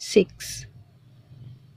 6।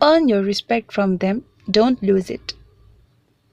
Earn your respect from them, don't lose it.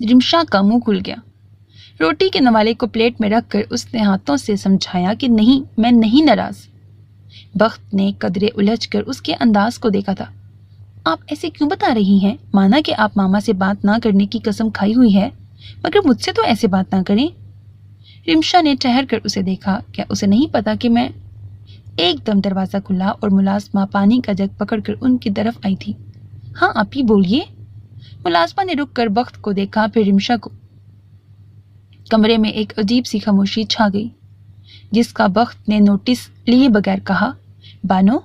Rimsha کا منہ کھل گیا۔ روٹی کے نوالے کو پلیٹ میں رکھ کر اس نے ہاتھوں سے سمجھایا کہ نہیں، میں نہیں ناراض۔ بخت نے قدرے الجھ کر اس کے انداز کو دیکھا تھا۔ آپ ایسے کیوں بتا رہی ہیں؟ مانا کہ آپ ماما سے بات نہ کرنے کی قسم کھائی ہوئی ہے، مگر مجھ سے تو ایسے بات نہ کریں۔ رمشا نے ٹھہر کر اسے دیکھا۔ کیا اسے نہیں پتا کہ میں؟ ایک دم دروازہ کھلا اور ملازمہ پانی کا جگ پکڑ کر ان کی طرف آئی تھی۔ ہاں آپ ہی بولیے۔ ملازمہ نے رک کر بخت کو دیکھا، پھر رمشا کو۔ کمرے میں ایک عجیب سی خاموشی چھا گئی، جس کا بخت نے نوٹس لیے بغیر کہا، بانو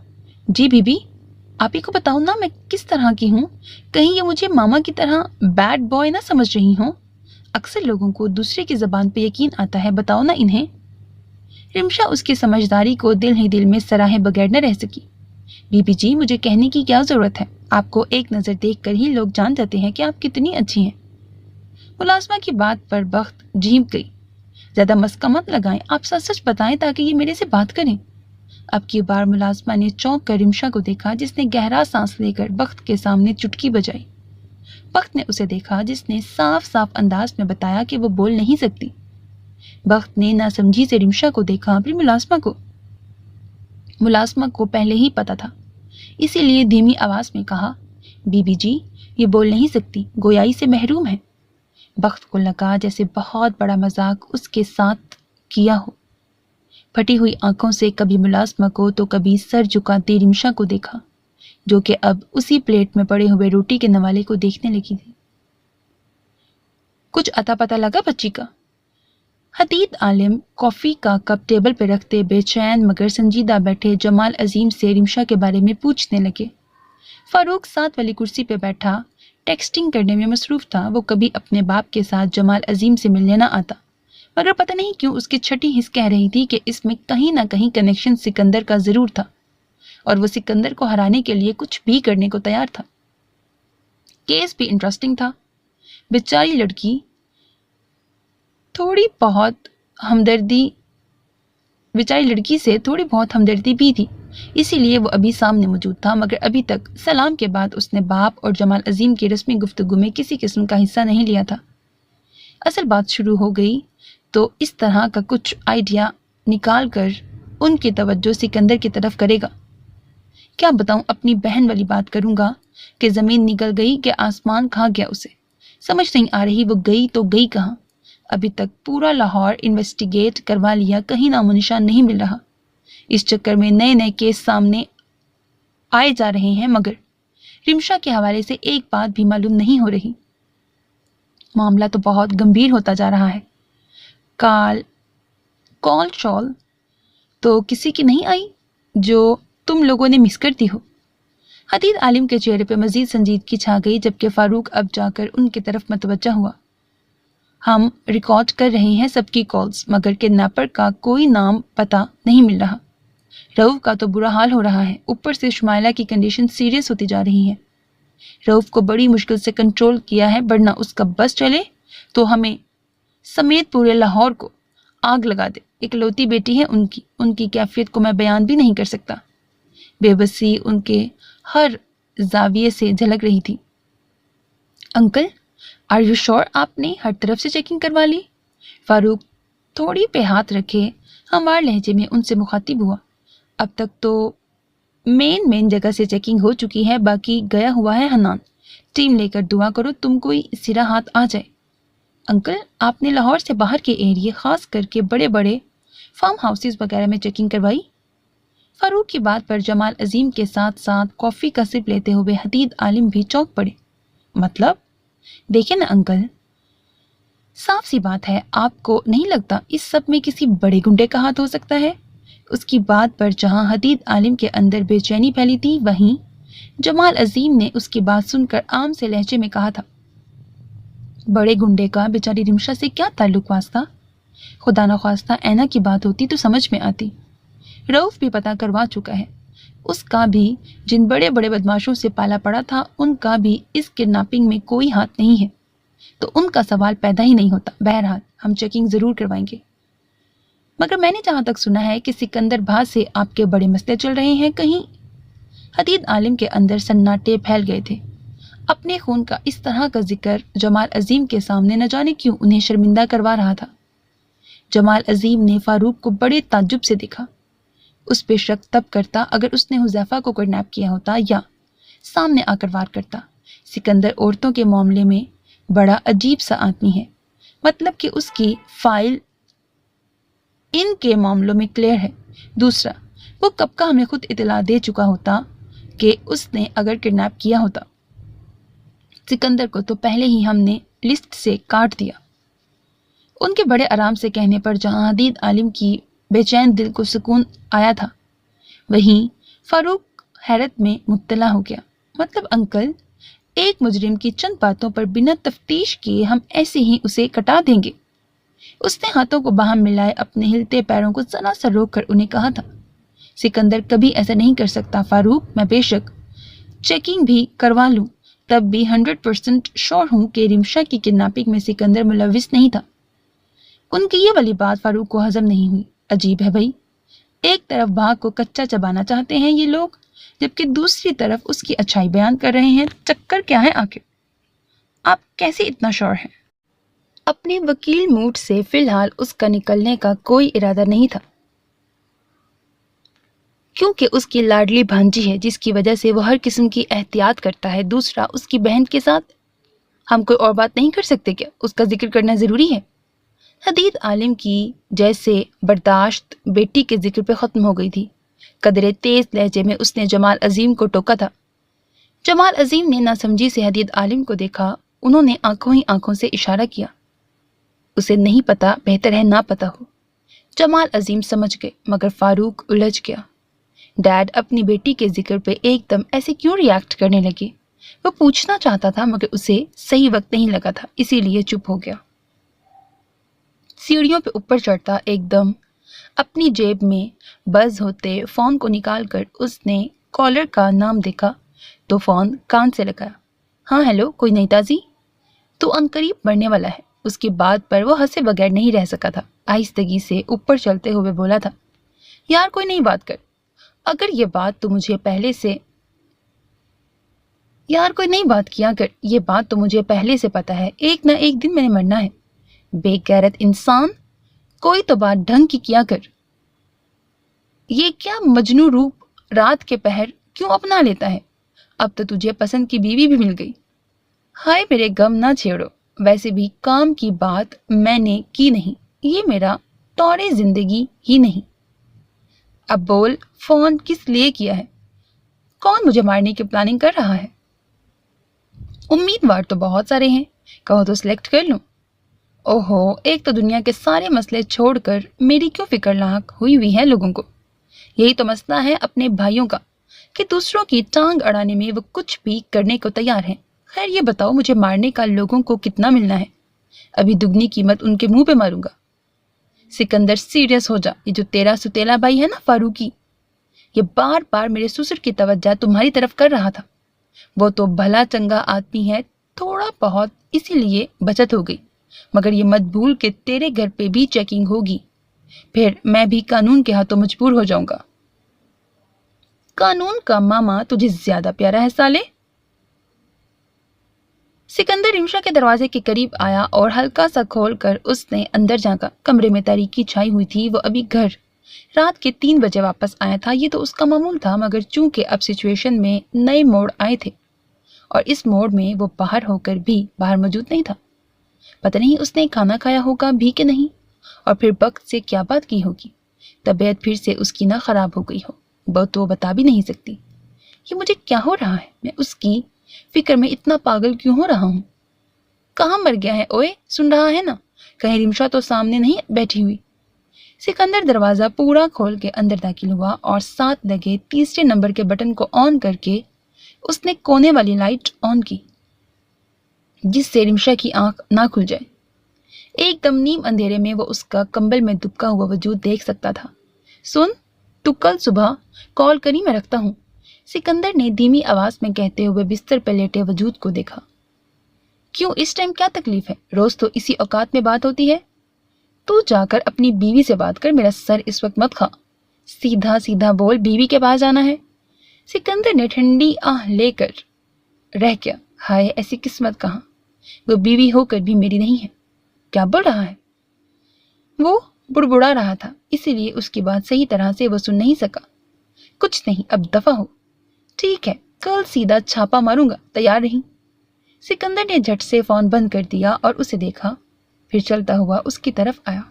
جی بی بی، آپ ہی کو بتاؤں نا میں کس طرح کی ہوں، کہیں یہ مجھے ماما کی طرح بیڈ بوائے نہ سمجھ رہی ہوں۔ اکثر لوگوں کو دوسرے کی زبان پہ یقین آتا ہے، بتاؤ نا انہیں۔ رمشا اس کی سمجھداری کو دل ہی دل میں سراہے بغیر نہ رہ سکی۔ بی بی جی، مجھے کہنے کی کیا ضرورت ہے، آپ کو ایک نظر دیکھ کر ہی لوگ جان جاتے ہیں کہ آپ کتنی اچھی ہیں۔ ملازمہ کی بات پر بخت جھیمک گئی۔ زیادہ مسکا مت لگائیں، آپ سچ سچ بتائیں تاکہ یہ میرے سے بات کریں۔ اب کی بار ملازمہ نے چونک کر رمشا کو دیکھا، جس نے گہرا سانس لے کر بخت کے سامنے چٹکی بجائی۔ بخت نے اسے دیکھا، جس نے صاف صاف انداز میں بتایا کہ وہ بول نہیں سکتی۔ بخت نے ناسمجھی سے رمشا کو دیکھا، پھر ملازمہ کو۔ ملازمہ کو پہلے ہی پتا تھا، اسی لیے دھیمی آواز میں کہا، بی بی جی یہ بول نہیں سکتی، گویائی سے محروم ہے۔ بخت کو لگا جیسے بہت بڑا مذاق اس کے ساتھ کیا ہو۔ پھٹی ہوئی آنکھوں سے کبھی ملازمہ کو تو کبھی سر جھکاتی رمشا کو دیکھا، جو کہ اب اسی پلیٹ میں پڑے ہوئے روٹی کے نوالے کو دیکھنے لگی تھی۔ کچھ اتا پتا لگا بچی کا؟ حدید عالم کافی کا کپ ٹیبل پہ رکھتے بے چین مگر سنجیدہ بیٹھے جمال عظیم سے رمشا کے بارے میں پوچھنے لگے۔ فاروق ساتھ والی کرسی پہ بیٹھا ٹیکسٹنگ کرنے میں مصروف تھا۔ وہ کبھی اپنے باپ کے ساتھ جمال عظیم سے ملنے نہ آتا، مگر پتہ نہیں کیوں اس کی چھٹی حس کہہ رہی تھی کہ اس میں کہیں نہ کہیں کنیکشن سکندر کا ضرور تھا، اور وہ سکندر کو ہرانے کے لیے کچھ بھی کرنے کو تیار تھا۔ کیس بھی انٹرسٹنگ تھا۔ بیچاری لڑکی سے تھوڑی بہت ہمدردی بھی تھی، اسی لیے وہ ابھی سامنے موجود تھا، مگر ابھی تک سلام کے بعد اس نے باپ اور جمال عظیم کی رسمی گفتگو میں کسی قسم کا حصہ نہیں لیا تھا۔ اصل بات شروع ہو گئی تو اس طرح کا کچھ آئیڈیا نکال کر ان کی توجہ سکندر کی طرف کرے گا۔ کیا بتاؤں، اپنی بہن والی بات کروں گا کہ زمین نگل گئی کہ آسمان کھا گیا اسے، سمجھ نہیں آ رہی وہ گئی تو گئی کہاں۔ ابھی تک پورا لاہور انویسٹیگیٹ کروا لیا، کہیں نام و نشان نہیں مل رہا۔ اس چکر میں نئے نئے کیس سامنے آئے جا رہے ہیں، مگر رمشا کے حوالے سے ایک بات بھی معلوم نہیں ہو رہی۔ معاملہ تو بہت گمبھیر ہوتا جا رہا ہے۔ کال شال تو کسی کی نہیں آئی جو تم لوگوں نے مس کر دی ہو؟ حدید عالم کے چہرے پہ مزید سنجیدگی چھا گئی، جبکہ فاروق اب جا کر ان کی طرف متوجہ ہوا۔ ہم ریکارڈ کر رہے ہیں سب کی کالز، مگر کڈنیپر کا کوئی نام پتہ نہیں مل رہا۔ رؤف کا تو برا حال ہو رہا ہے، اوپر سے شمائلہ کی کنڈیشن سیریس ہوتی جا رہی ہے۔ رؤف کو بڑی مشکل سے کنٹرول کیا ہے، ورنہ اس کا بس چلے تو ہمیں سمیت پورے لاہور کو آگ لگا دے۔ اکلوتی بیٹی ہے ان کی کیفیت کو میں بیان بھی نہیں کر سکتا۔ بے بسی ان کے ہر زاویے سے جھلک رہی تھی۔ انکل آر یو شور آپ نے ہر طرف سے چیکنگ کروا لی؟ فاروق تھوڑی پہ ہاتھ رکھے ہموار لہجے میں ان سے مخاطب ہوا۔ اب تک تو مین جگہ سے چیکنگ ہو چکی ہے، باقی گیا ہوا ہے حنان۔ ٹیم لے کر دعا کرو تم کوئی سرا ہاتھ آ جائے۔ انکل آپ نے لاہور سے باہر کے ایریے، خاص کر کے بڑے بڑے فارم ہاؤسز وغیرہ میں چیکنگ کروائی؟ فاروق کی بات پر جمال عظیم کے ساتھ ساتھ کافی کا سپ لیتے ہوئے حدید عالم بھی چونک پڑے۔ مطلب؟ دیکھیں نا انکل، صاف سی بات ہے، آپ کو نہیں لگتا اس سب میں کسی بڑے گنڈے کا ہاتھ ہو سکتا ہے؟ اس کی بات پر جہاں حدید عالم کے اندر بے چینی پھیلی تھی، وہیں جمال عظیم نے اس کی بات سن کر عام سے لہجے میں کہا تھا، بڑے گنڈے کا بیچاری رمشا سے کیا تعلق واسطہ؟ خدا نخواستہ اینا کی بات ہوتی تو سمجھ میں آتی۔ رؤف بھی پتہ کروا چکا ہے، اس کا بھی جن بڑے بڑے بدماشوں سے پالا پڑا تھا ان کا بھی اس کڈنیپنگ میں کوئی ہاتھ نہیں ہے، تو ان کا سوال پیدا ہی نہیں ہوتا۔ بہرحال ہم چیکنگ ضرور کروائیں گے، مگر میں نے جہاں تک سنا ہے کہ سکندر بھا سے آپ کے بڑے مسئلے چل رہے ہیں کہیں۔ حدید عالم کے اندر سناٹے پھیل گئے تھے۔ اپنے خون کا اس طرح کا ذکر جمال عظیم کے سامنے نہ جانے کیوں انہیں شرمندہ کروا رہا تھا۔ جمال عظیم نے فاروق کو بڑے تعجب سے دیکھا۔ اس پہ شک تب کرتا اگر اس نے حذیفہ کو کڈنیپ کیا ہوتا یا سامنے آ کر وار کرتا۔ سکندر عورتوں کے معاملے میں بڑا عجیب سا آدمی ہے، مطلب کہ اس کی فائل ان کے معاملوں میں کلیئر ہے۔ دوسرا، وہ کب کا ہمیں خود اطلاع دے چکا ہوتا کہ اس نے اگر کڈنیپ کیا ہوتا، سکندر کو تو پہلے ہی ہم نے لسٹ سے کاٹ دیا۔ ان کے بڑے آرام سے کہنے پر جہاں حدید عالم کی بے چین دل کو سکون آیا تھا، وہیں فاروق حیرت میں مبتلا ہو گیا۔ مطلب انکل، ایک مجرم کی چند باتوں پر بنا تفتیش کیے ہم ایسے ہی اسے کٹا دیں گے؟ اس نے ہاتھوں کو باہم ملائے اپنے ہلتے پیروں کو ذرا سا روک کر انہیں کہا تھا۔ سکندر کبھی ایسا نہیں کر سکتا فاروق، میں بے شک چیکنگ بھی کروا لوں تب بھی 100% شور ہوں کہ رمشا کی کڈنیپنگ میں سکندر ملوث نہیں تھا۔ ان کی یہ والی بات فاروق کو ہضم نہیں ہوئی۔ عجیب ہے بھائی، ایک طرف بھاگ کو کچا چبانا چاہتے ہیں یہ لوگ، جبکہ دوسری طرف اس کی اچھائی بیان کر رہے ہیں۔ چکر کیا ہے آخر؟ آپ کیسے اتنا شور ہیں؟ اپنے وکیل موڈ سے فی الحال اس کا نکلنے کا کوئی ارادہ نہیں تھا، کیونکہ اس کی لاڈلی بھانجی ہے جس کی وجہ سے وہ ہر قسم کی احتیاط کرتا ہے۔ دوسرا، اس کی بہن کے ساتھ ہم کوئی اور بات نہیں کر سکتے کیا؟ اس کا ذکر کرنا ضروری ہے؟ حدید عالم کی جیسے برداشت بیٹی کے ذکر پہ ختم ہو گئی تھی۔ قدرے تیز لہجے میں اس نے جمال عظیم کو ٹوکا تھا۔ جمال عظیم نے ناسمجھی سے حدید عالم کو دیکھا۔ انہوں نے آنکھوں ہی آنکھوں سے اشارہ کیا۔ اسے نہیں پتا، بہتر ہے نہ پتا ہو۔ جمال عظیم سمجھ گئے، مگر فاروق الجھ گیا۔ ڈیڈ اپنی بیٹی کے ذکر پہ ایک دم ایسے کیوں ریاکٹ کرنے لگے؟ وہ پوچھنا چاہتا تھا مگر اسے صحیح وقت نہیں لگا تھا، اسی لیے چپ ہو گیا۔ سیڑھیوں پہ اوپر چڑھتا ایک دم اپنی جیب میں بز ہوتے فون کو نکال کر اس نے کالر کا نام دیکھا تو فون کان سے لگایا۔ ہاں ہیلو، کوئی نئی تازی؟ تو عنقریب مرنے والا ہے۔ اس کی بات پر وہ ہنسے بغیر نہیں رہ سکا تھا۔ آہستگی سے اوپر چلتے ہوئے بولا تھا، یار کوئی نئی بات کر، اگر یہ بات تو مجھے پہلے سے پہلے سے پتا ہے، ایک نہ ایک دن میں نے مرنا ہے۔ بے غیرت انسان، کوئی تو بات ڈھنگ کی کیا کر۔ یہ کیا مجنوں روپ رات کے پہر کیوں اپنا لیتا ہے؟ اب تو تجھے پسند کی بیوی بھی مل گئی۔ ہائے میرے غم نہ چھیڑو، ویسے بھی کام کی بات میں نے کی نہیں، یہ میرا طور زندگی ہی نہیں۔ اب بول، فون کس لیے کیا ہے؟ کون مجھے مارنے کی پلاننگ کر رہا ہے؟ امیدوار تو بہت سارے ہیں، کہو تو سلیکٹ کر لوں۔ اوہو، ایک تو دنیا کے سارے مسئلے چھوڑ کر میری کیوں فکر لاحق ہوئی ہے لوگوں کو؟ یہی تو مسئلہ ہے اپنے بھائیوں کا کہ دوسروں کی ٹانگ اڑانے میں وہ کچھ بھی کرنے کو تیار ہیں۔ خیر یہ بتاؤ، مجھے مارنے کا لوگوں کو کتنا ملنا ہے؟ ابھی دگنی قیمت ان کے منہ پہ ماروں گا۔ سکندر سیریس ہو جا، یہ جو تیرا ستیلا بھائی ہے نا فاروقی، یہ بار بار میرے سسر کی توجہ تمہاری طرف کر رہا تھا۔ وہ تو بھلا چنگا آدمی ہے، تھوڑا بہت اسی لیے بچت ہو گئی، مگر یہ مت بھول کہ تیرے گھر پہ بھی چیکنگ ہوگی، پھر میں بھی قانون کے ہاتھوں مجبور ہو جاؤں گا۔ قانون کا ماما تجھے زیادہ پیارا ہے سالے۔ سکندر رمشا کے دروازے کے قریب آیا اور ہلکا سا کھول کر اس نے اندر جھانکا۔ کمرے میں تاریکی چھائی ہوئی تھی۔ وہ ابھی گھر رات کے 3 بجے واپس آیا تھا۔ یہ تو اس کا معمول تھا، مگر چونکہ اب سچویشن میں نئے موڑ آئے تھے اور اس موڑ میں وہ باہر ہو کر بھی باہر موجود نہیں تھا۔ پتہ نہیں اس نے کھانا کھایا ہوگا بھی کہ نہیں، اور پھر وقت سے کیا بات کی ہوگی۔ طبیعت پھر سے اس کی نہ خراب ہو گئی ہو، وہ تو بتا بھی نہیں سکتی۔ یہ مجھے کیا ہو رہا ہے؟ میں اس کی فکر میں اتنا پاگل کیوں ہو رہا ہوں؟ کہاں مر گیا ہے اوئے؟ سن رہا ہے نا؟ کہیں رمشا تو سامنے نہیں بیٹھی ہوئی؟ سکندر دروازہ پورا کھول کے اندر داخل ہوا اور ساتھ لگے تیسرے نمبر کے بٹن کو آن کر کے اس نے کونے والی لائٹ آن کی، جس سے رمشا کی آنکھ نہ کھل جائے۔ ایک دم نیم اندھیرے میں وہ اس کا کمبل میں دبکا ہوا وجود دیکھ سکتا تھا۔ سن، تو کل صبح کال کری، میں رکھتا ہوں، سکندر نے دھیمی آواز میں کہتے ہوئے بستر پہ لیٹے وجود کو دیکھا۔ کیوں، اس ٹائم کیا تکلیف ہے؟ روز تو اسی اوقات میں بات ہوتی ہے۔ تو جا کر اپنی بیوی سے بات کر، میرا سر اس وقت مت کھا۔ سیدھا سیدھا بول، بیوی کے پاس جانا ہے۔ سکندر نے ٹھنڈی آہ لے کر رہ گیا۔ ہائے ایسی قسمت کہاں، وہ بیوی ہو کر بھی میری نہیں ہے۔ کیا بڑھ رہا ہے؟ وہ بڑبڑا رہا تھا، اسی لیے اس کی بات صحیح طرح سے وہ سن نہیں سکا۔ کچھ نہیں، اب دفع ہو۔ ٹھیک ہے، کل سیدھا چھاپا ماروں گا، تیار رہی۔ سکندر نے جھٹ سے فون بند کر دیا اور اسے دیکھا، پھر چلتا ہوا اس کی طرف آیا۔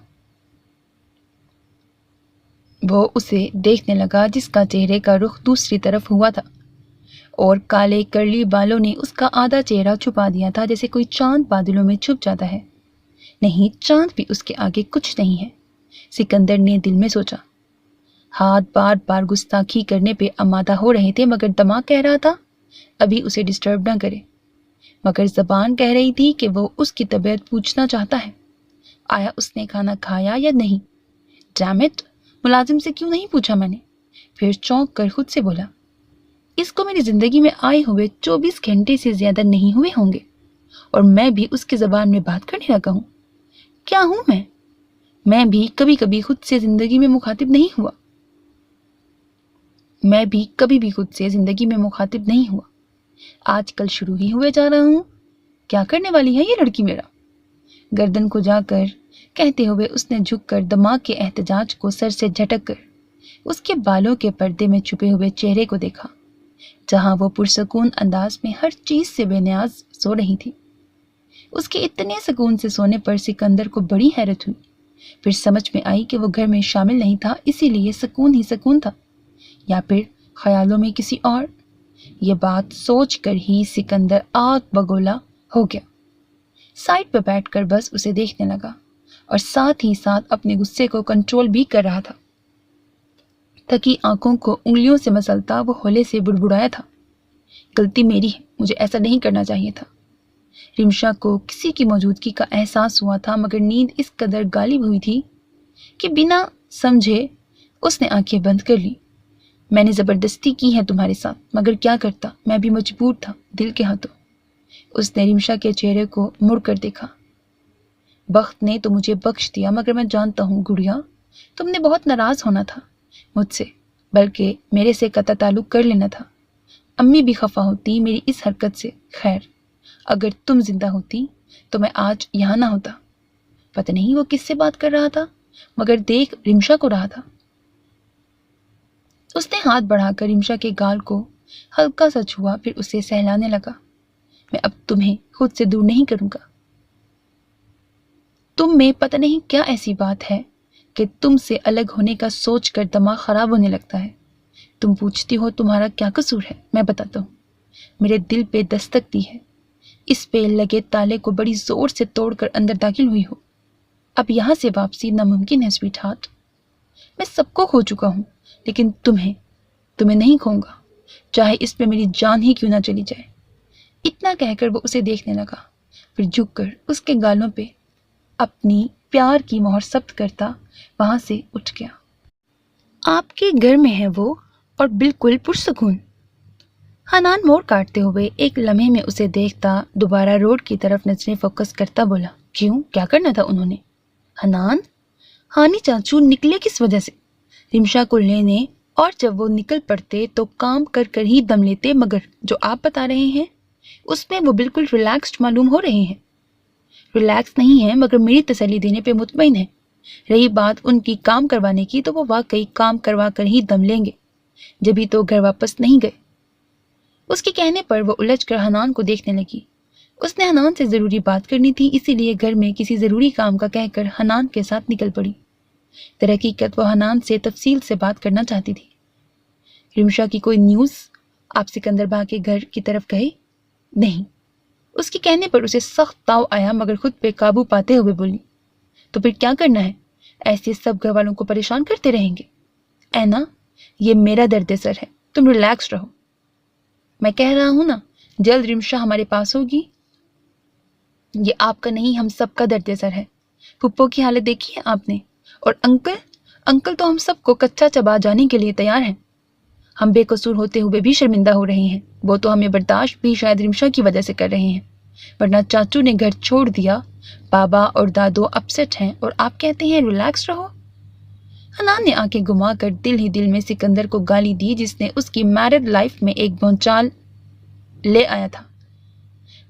وہ اسے دیکھنے لگا جس کا چہرے کا رخ دوسری طرف ہوا تھا اور کالے کرلی بالوں نے اس کا آدھا چہرہ چھپا دیا تھا، جیسے کوئی چاند بادلوں میں چھپ جاتا ہے۔ نہیں، چاند بھی اس کے آگے کچھ نہیں ہے، سکندر نے دل میں سوچا۔ ہاتھ بار بار گستاخی کرنے پہ آمادہ ہو رہے تھے مگر دماغ کہہ رہا تھا ابھی اسے ڈسٹرب نہ کرے، مگر زبان کہہ رہی تھی کہ وہ اس کی طبیعت پوچھنا چاہتا ہے۔ آیا اس نے کھانا کھایا یا نہیں؟ ڈیم اٹ، ملازم سے کیوں نہیں پوچھا میں نے؟ پھر چونک کر خود سے بولا، اس کو میری زندگی میں آئے ہوئے 24 گھنٹے سے زیادہ نہیں ہوئے ہوں گے اور میں بھی اس کی زبان میں بات کرنے لگا ہوں۔ کیا ہوں میں بھی کبھی کبھی خود سے زندگی میں مخاطب نہیں ہوا۔ میں بھی کبھی بھی خود سے زندگی میں مخاطب نہیں ہوا، آج کل شروع ہی ہوئے جا رہا ہوں۔ کیا کرنے والی ہے یہ لڑکی میرا؟ گردن کو جا کر کہتے ہوئے اس نے جھک کر دماغ کے احتجاج کو سر سے جھٹک کر اس کے بالوں کے پردے میں چھپے ہوئے چہرے کو دیکھا، جہاں وہ پرسکون انداز میں ہر چیز سے بے نیاز سو رہی تھی۔ اس کے اتنے سکون سے سونے پر سکندر کو بڑی حیرت ہوئی، پھر سمجھ میں آئی کہ وہ گھر میں شامل نہیں تھا، اسی لیے سکون ہی سکون تھا، یا پھر خیالوں میں کسی اور۔ یہ بات سوچ کر ہی سکندر آگ بگولا ہو گیا، سائڈ پہ بیٹھ کر بس اسے دیکھنے لگا اور ساتھ ہی ساتھ اپنے غصے کو کنٹرول بھی کر رہا تھا۔ تھکی آنکھوں کو انگلیوں سے مسلتا وہ ہولے سے بڑبڑایا تھا، غلطی میری ہے، مجھے ایسا نہیں کرنا چاہیے تھا۔ رمشا کو کسی کی موجودگی کا احساس ہوا تھا مگر نیند اس قدر غالب ہوئی تھی کہ بنا سمجھے اس نے آنکھیں بند کر لی۔ میں نے زبردستی کی ہے تمہارے ساتھ، مگر کیا کرتا، میں بھی مجبور تھا دل کے ہاتھوں۔ اس نے رمشا کے چہرے کو مڑ کر دیکھا۔ بخت نے تو مجھے بخش دیا مگر میں جانتا ہوں گڑیا، تم نے بہت ناراض ہونا تھا مجھ سے، بلکہ میرے سے قطع تعلق کر لینا تھا۔ امی بھی خفا ہوتی میری اس حرکت سے، خیر اگر تم زندہ ہوتی تو میں آج یہاں نہ ہوتا۔ پتہ نہیں وہ کس سے بات کر رہا تھا مگر دیکھ رمشا کو رہا تھا۔ اس نے ہاتھ بڑھا کر رمشا کے گال کو ہلکا سا چھوا، پھر اسے سہلانے لگا۔ میں اب تمہیں خود سے دور نہیں کروں گا۔ تم میں پتہ نہیں کیا ایسی بات ہے کہ تم سے الگ ہونے کا سوچ کر دماغ خراب ہونے لگتا ہے۔ تم پوچھتی ہو تمہارا کیا قصور ہے، میں بتاتا ہوں۔ میرے دل پہ دستک دی ہے، اس پہ لگے تالے کو بڑی زور سے توڑ کر اندر داخل ہوئی ہو۔ اب یہاں سے واپسی ناممکن ہے سویٹ ہارٹ۔ میں سب کو کھو چکا ہوں لیکن تمہیں نہیں کھوں گا، چاہے اس پہ میری جان ہی کیوں نہ چلی جائے۔ اتنا کہہ کر وہ اسے دیکھنے لگا، پھر جھک کر اس کے گالوں پہ اپنی پیار کی مہر ثبت کرتا وہاں سے اٹھ گیا۔ آپ کے گھر میں ہے وہ اور بالکل پرسکون۔ حنان موڑ کاٹتے ہوئے ایک لمحے میں اسے دیکھتا دوبارہ روڈ کی طرف نظریں فوکس کرتا بولا، کیوں، کیا کرنا تھا انہوں نے؟ حنان، ہانی چاچو نکلے کس وجہ سے؟ رمشا کو لینے، اور جب وہ نکل پڑتے تو کام کر کر ہی دم لیتے، مگر جو آپ بتا رہے ہیں اس میں وہ بالکل ریلیکسڈ معلوم ہو رہے ہیں۔ ریلیکس نہیں ہے مگر میری تسلی دینے پہ مطمئن ہے۔ رہی بات ان کی کام کروانے کی تو وہ واقعی کام کروا کر ہی دم لیں گے، جبھی تو گھر واپس نہیں گئے۔ اس کے کہنے پر وہ الجھ کر حنان کو دیکھنے لگی۔ اس نے حنان سے ضروری بات کرنی تھی، اسی لیے گھر میں کسی ضروری کام کا کہہ کر حنان کے ساتھ نکل پڑی۔ در حقیقت وہ حنان سے تفصیل سے بات کرنا چاہتی تھی۔ رمشا کی کوئی نیوز؟ آپ سکندر با کے گھر کی طرف گئے؟ نہیں۔ اس کے کہنے پر اسے سخت تاؤ آیا مگر خود پہ قابو پاتے ہوئے بولی، تو پھر کیا کرنا ہے؟ ایسے سب گھر والوں کو پریشان کرتے رہیں گے؟ اینا، یہ میرا درد سر ہے، تم ریلیکس رہو۔ میں کہہ رہا ہوں نا، جلد رمشا ہمارے پاس ہوگی۔ یہ آپ کا نہیں، ہم سب کا درد سر ہے۔ پھپھو کی حالت دیکھی ہے آپ نے؟ اور انکل تو ہم سب کو کچا چبا جانے کے لیے تیار ہیں۔ ہم بے قصور ہوتے ہوئے بھی شرمندہ ہو رہے ہیں، وہ تو ہمیں برداشت بھی شاید رمشا کی وجہ سے کر رہے ہیں، ورنہ چاچو نے گھر چھوڑ دیا، بابا اور دادو اپسٹ ہیں اور آپ کہتے ہیں ریلیکس رہو۔ حنان نے آنکھیں گھما کر دل ہی دل میں سکندر کو گالی دی جس نے اس کی میرڈ لائف میں ایک بھونچال لے آیا تھا۔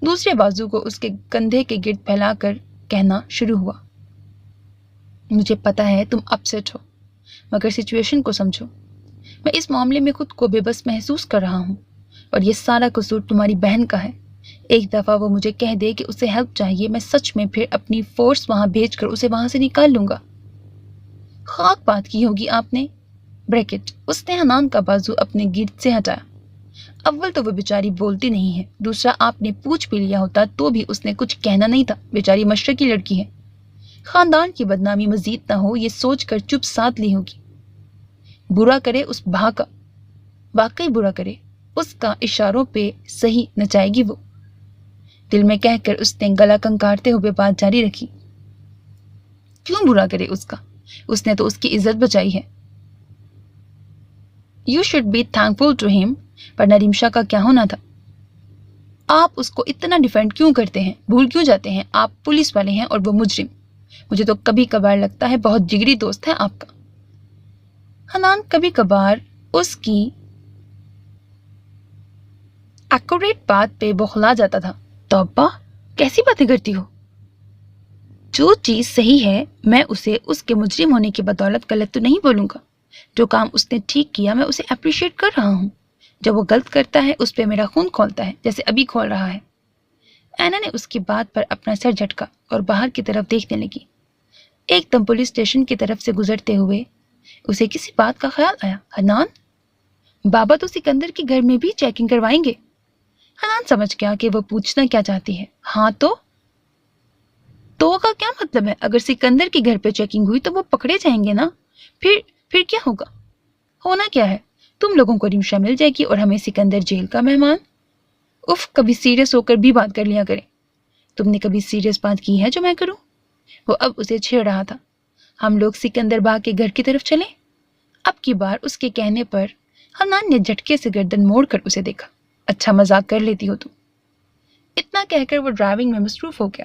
دوسرے بازو کو اس کے کندھے کے گرد پھیلا کر کہنا شروع ہوا، مجھے پتا ہے تم اپسیٹ ہو، مگر سچویشن کو سمجھو۔ میں اس معاملے میں خود کو بے بس محسوس کر رہا ہوں، اور یہ سارا قصور تمہاری بہن کا ہے۔ ایک دفعہ وہ مجھے کہہ دے کہ اسے ہیلپ چاہیے، میں سچ میں پھر اپنی فورس وہاں بھیج کر اسے وہاں سے نکال لوں گا۔ خاک بات کی ہوگی آپ نے۔ بریکٹ، اس نے حنان کا بازو اپنے گرد سے ہٹایا۔ اول تو وہ بیچاری بولتی نہیں ہے، دوسرا آپ نے پوچھ بھی لیا ہوتا تو بھی اس نے کچھ کہنا نہیں تھا، بیچاری مشرقی لڑکی ہے، خاندان کی بدنامی مزید نہ ہو یہ سوچ کر چپ ساتھ لی ہوگی۔ برا کرے اس بھا کا، واقعی برا کرے اس کا، اشاروں پہ صحیح نچائے گی وہ، دل میں کہہ کر اس نے گلا کنکارتے ہوئے بات جاری رکھی۔ کیوں برا کرے اس کا؟ اس نے تو اس کی عزت بچائی ہے۔ You should be thankful to him۔ پر نریمشا کا کیا ہونا تھا؟ آپ اس کو اتنا ڈیفینڈ کیوں کرتے ہیں؟ بھول کیوں جاتے ہیں آپ پولیس والے ہیں اور وہ مجرم؟ مجھے تو کبھی کبھار لگتا ہے بہت جگری دوست ہے آپ کا۔ حنان کبھی کبھار اس کی ایکوریٹ بات پہ بوکھلا جاتا تھا۔ توبہ، کیسی باتیں کرتی ہو؟ جو چیز صحیح ہے میں اسے اس کے مجرم ہونے کی بدولت غلط تو نہیں بولوں گا۔ جو کام اس نے ٹھیک کیا میں اسے اپریشیٹ کر رہا ہوں۔ جب وہ غلط کرتا ہے اس پہ میرا خون کھولتا ہے، جیسے ابھی کھول رہا ہے۔ اینا نے اس کی بات پر اپنا سر جھٹکا اور باہر کی طرف دیکھنے لگی۔ ایک دم پولیس اسٹیشن کی طرف سے گزرتے ہوئے اسے کسی بات کا خیال آیا۔ حنان، بابا تو سکندر کے گھر میں بھی چیکنگ کروائیں گے۔ حنان سمجھ گیا کہ وہ پوچھنا کیا چاہتی ہے۔ ہاں تو کا کیا مطلب ہے؟ اگر سکندر کے گھر پہ چیکنگ ہوئی تو وہ پکڑے جائیں گے نا، پھر کیا ہوگا؟ ہونا کیا ہے؟ تم لوگوں کو رمشا مل جائے گی اور ہمیں سکندر جیل کا مہمان۔ اف، کبھی سیریس ہو کر بھی بات کر لیا کریں۔ تم نے کبھی سیریس بات کی ہے جو میں کروں؟ وہ اب اسے چھیڑ رہا تھا۔ ہم لوگ سکندر با کے گھر کی طرف چلیں؟ اب کی بار اس کے کہنے پر حنان نے جھٹکے سے گردن موڑ کر اسے دیکھا۔ اچھا مذاق کر لیتی ہو تم۔ اتنا کہہ کر وہ ڈرائیونگ میں مصروف ہو گیا۔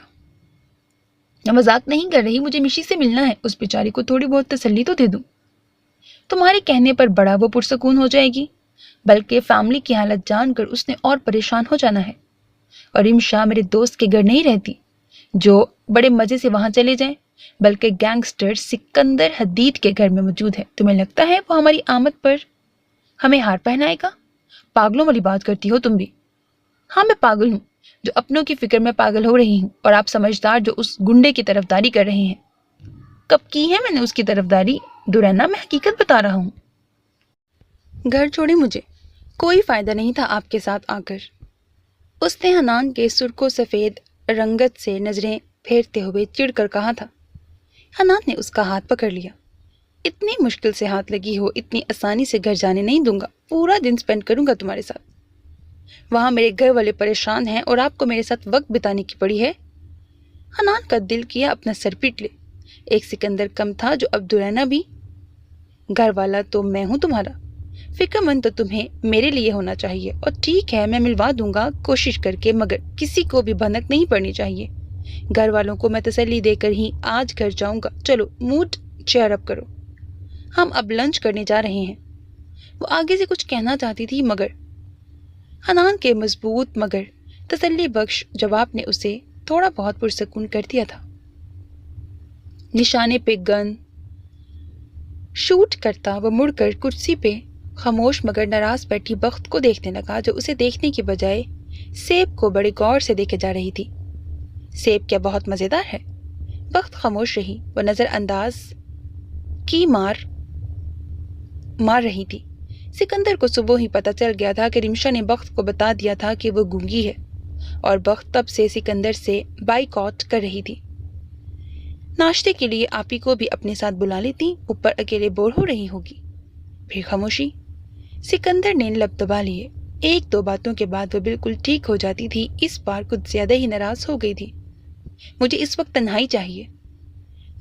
میں مذاق نہیں کر رہی، مجھے مشی سے ملنا ہے، اس بیچاری کو تھوڑی بہت تسلی تو دے دوں۔ تمہارے کہنے پر بڑا وہ پرسکون ہو جائے گی، بلکہ فیملی کی حالت جان کر اس نے اور پریشان ہو جانا ہے۔ اور رمشا میرے دوست کے گھر نہیں رہتی جو بڑے مزے سے وہاں چلے جائیں، بلکہ گینگسٹر سکندر حدید کے گھر میں موجود ہے۔ تمہیں لگتا ہے وہ ہماری آمد پر ہمیں ہار پہنائے گا؟ پاگلوں والی بات کرتی ہو تم بھی۔ ہاں میں پاگل ہوں جو اپنوں کی فکر میں پاگل ہو رہی ہوں، اور آپ سمجھدار جو اس گنڈے کی طرفداری کر رہے ہیں۔ کب کی ہے میں نے اس کی طرفداری؟ دورینا، میں حقیقت بتا رہا ہوں۔ گھر چھوڑے مجھے، کوئی فائدہ نہیں تھا آپ کے ساتھ آ کر۔ اس نے حنان کے سرخ و سفید رنگت سے نظریں پھیرتے ہوئے چڑ کر کہا تھا۔ حنان نے اس کا ہاتھ پکڑ لیا۔ اتنی مشکل سے ہاتھ لگی ہو، اتنی آسانی سے گھر جانے نہیں دوں گا۔ پورا دن سپینڈ کروں گا تمہارے ساتھ۔ وہاں میرے گھر والے پریشان ہیں اور آپ کو میرے ساتھ وقت بتانے کی پڑی ہے۔ حنان کا دل کیا اپنا سر پیٹ لے۔ ایک سکندر کم تھا جو اب دورینا بھی۔ گھر والا تو میں ہوں تمہارا، فکر مند تو تمہیں میرے لیے ہونا چاہیے۔ اور ٹھیک ہے میں ملوا دوں گا کوشش کر کے، مگر کسی کو بھی بھنک نہیں پڑنی چاہیے۔ گھر والوں کو میں تسلی دے کر ہی آج گھر جاؤں گا۔ چلو موڈ چیئر اپ کرو، ہم اب لنچ کرنے جا رہے ہیں۔ وہ آگے سے کچھ کہنا چاہتی تھی مگر حنان کے مضبوط مگر تسلی بخش جواب نے اسے تھوڑا بہت پرسکون کر دیا تھا۔ نشانے پہ گن شوٹ کرتا وہ مڑ کر کرسی پہ خاموش مگر ناراض بیٹھی بخت کو دیکھنے لگا، جو اسے دیکھنے کی بجائے سیب کو بڑے غور سے دیکھے جا رہی تھی۔ سیب کیا بہت مزیدار ہے؟ بخت خاموش رہی، وہ نظر انداز کی مار رہی تھی۔ سکندر کو صبح ہی پتہ چل گیا تھا کہ رمشا نے بخت کو بتا دیا تھا کہ وہ گونگی ہے، اور بخت تب سے سکندر سے بائیکاٹ کر رہی تھی۔ ناشتے کے لیے آپی کو بھی اپنے ساتھ بلا لیتی، اوپر اکیلے بور ہو رہی ہوگی۔ پھر خاموشی۔ سکندر نے لب دبا لیے۔ ایک دو باتوں کے بعد وہ بالکل ٹھیک ہو جاتی تھی، اس بار کچھ زیادہ ہی ناراض ہو گئی تھی۔ مجھے اس وقت تنہائی چاہیے۔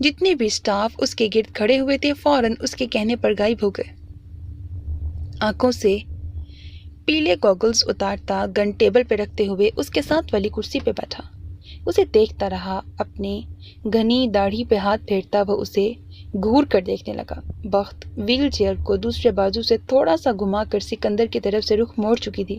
جتنے بھی سٹاف اس کے گرد کھڑے ہوئے تھے فوراً اس کے کہنے پر غائب ہو گئے۔ آنکھوں سے پیلے گوگلز اتارتا گن ٹیبل پہ رکھتے ہوئے اس کے ساتھ والی کرسی پہ بیٹھا اسے دیکھتا رہا۔ اپنی گھنی داڑھی پہ ہاتھ پھیرتا وہ اسے گھور کر دیکھنے لگا۔ بخت ویل چیئر کو دوسرے بازو سے تھوڑا سا گھما کر سکندر کی طرف سے رخ موڑ چکی تھی۔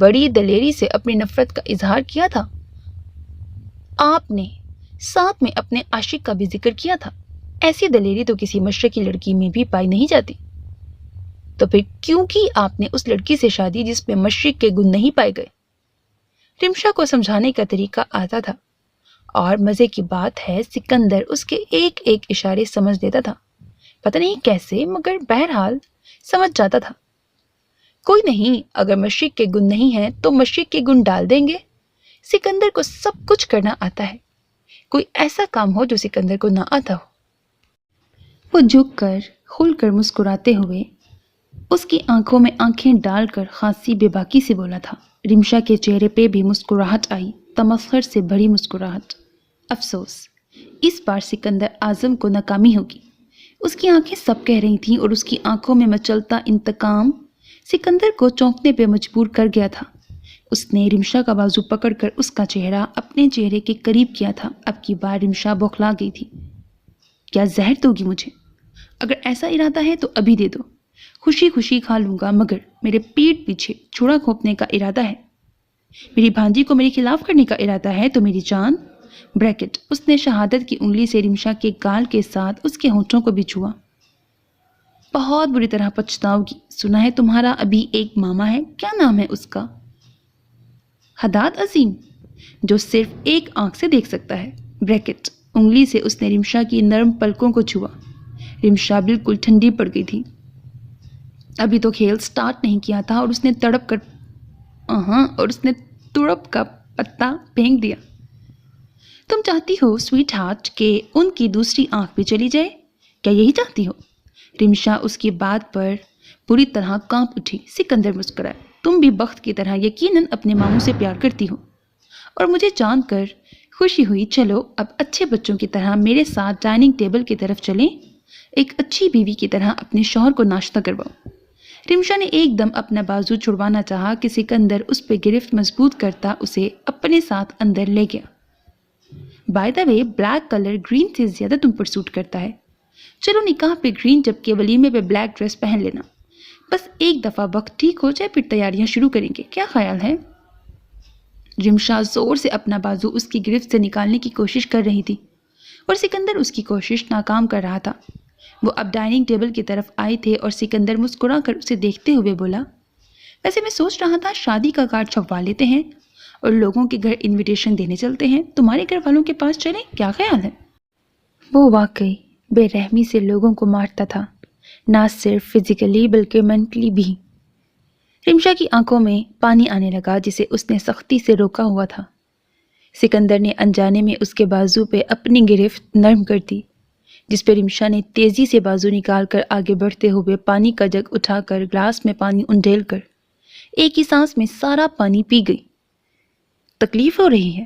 بڑی دلیری سے اپنی نفرت کا اظہار کیا تھا۔ آپ نے ساتھ میں اپنے عاشق کا بھی ذکر کیا تھا۔ ایسی دلیری تو کسی مشرقی لڑکی میں بھی پائی نہیں جاتی۔ تو پھر کیوں کی آپ نے اس لڑکی سے شادی جس میں مشرق کے گن نہیں پائے گئے؟ رمشا کو سمجھانے کا طریقہ آتا تھا، اور مزے کی بات ہے سکندر اس کے ایک ایک اشارے سمجھ لیتا تھا۔ پتہ نہیں کیسے، مگر بہرحال سمجھ جاتا تھا۔ کوئی نہیں، اگر مشرق کے گن نہیں ہیں تو مشرق کے گن ڈال دیں گے۔ سکندر کو سب کچھ کرنا آتا ہے، کوئی ایسا کام ہو جو سکندر کو نہ آتا ہو۔ وہ جھک کر کھل کر مسکراتے ہوئے اس کی آنکھوں میں آنکھیں ڈال کر خاصی بے باکی سے بولا تھا۔ رمشا کے چہرے پہ بھی مسکراہٹ آئی، تمسخر سے بڑی مسکراہٹ۔ افسوس، اس بار سکندر اعظم کو ناکامی ہوگی۔ اس کی آنکھیں سب کہہ رہی تھیں اور اس کی آنکھوں میں مچلتا انتقام سکندر کو چونکنے پہ مجبور کر گیا تھا۔ اس نے رمشا کا بازو پکڑ کر اس کا چہرہ اپنے چہرے کے قریب کیا تھا۔ اب کی بار رمشا بوکھلا گئی تھی۔ کیا زہر دوگی مجھے؟ اگر ایسا ارادہ ہے تو ابھی دے دو، خوشی خوشی کھا لوں گا، مگر میرے پیٹ پیچھے چھڑا کھوپنے کا ارادہ ہے، میری بھانجی کو میرے خلاف کرنے کا ارادہ ہے تو میری جان۔ بریکٹ، اس نے شہادت کی انگلی سے رمشا کے گال کے ساتھ اس کے ہونٹوں کو بھی چھوا۔ بہت بری طرح پچھتاؤ گی۔ سنا ہے تمہارا ابھی ایک ماما ہے، کیا نام ہے اس کا؟ حداد عظیم، جو صرف ایک آنکھ سے دیکھ سکتا ہے۔ بریکٹ، انگلی سے اس نے رمشا کی نرم پلکوں کو چھوا۔ رمشا بالکل ٹھنڈی پڑ گئی تھی۔ ابھی تو کھیل سٹارٹ نہیں کیا تھا اور اس نے تڑپ کا پتا پھینک دیا۔ تم چاہتی ہو سویٹ ہارٹ کہ ان کی دوسری آنکھ بھی چلی جائے؟ کیا یہی چاہتی ہو؟ رمشا اس کی بات پر پوری طرح کانپ اٹھی۔ سکندر مسکرائے۔ تم بھی بخت کی طرح یقیناً اپنے ماموں سے پیار کرتی ہو، اور مجھے جان کر خوشی ہوئی۔ چلو اب اچھے بچوں کی طرح میرے ساتھ ڈائننگ ٹیبل کی طرف چلیں، ایک اچھی بیوی کی طرح اپنے شوہر کو ناشتہ کرواؤ۔ رمشا نے ایک دم اپنا بازو چھڑوانا چاہا کہ سکندر اس پہ گرفت مضبوط کرتا اسے اپنے ساتھ اندر لے گیا۔ By the way, black colour green سے زیادہ تم پر سوٹ کرتا ہے۔ چلو نکاح پہ گرین، جبکہ ولیمے پہ بلیک ڈریس پہن لینا۔ بس ایک دفعہ وقت ٹھیک ہو جائے پھر تیاریاں شروع کریں گے، کیا خیال ہے؟ رمشا زور سے اپنا بازو اس کی گرفت سے نکالنے کی کوشش کر رہی تھی، اور سکندر اس کی کوشش ناکام کر رہا تھا۔ وہ اب ڈائننگ ٹیبل کی طرف آئے تھے اور سکندر مسکرا کر اسے دیکھتے ہوئے بولا، ویسے میں سوچ رہا تھا شادی کا کارڈ چھپوا لیتے ہیں اور لوگوں کے گھر انویٹیشن دینے چلتے ہیں، تمہارے گھر والوں کے پاس چلیں، کیا خیال ہے؟ وہ واقعی بے رحمی سے لوگوں کو مارتا تھا، نہ صرف فزیکلی بلکہ مینٹلی بھی۔ رمشا کی آنکھوں میں پانی آنے لگا جسے اس نے سختی سے روکا ہوا تھا۔ سکندر نے انجانے میں اس کے بازو پہ اپنی گرفت نرم کر دی، جس پہ رمشا نے تیزی سے بازو نکال کر آگے بڑھتے ہوئے پانی کا جگ اٹھا کر گلاس میں پانی انڈیل کر ایک ہی سانس میں سارا پانی پی گئی۔ تکلیف ہو رہی ہے،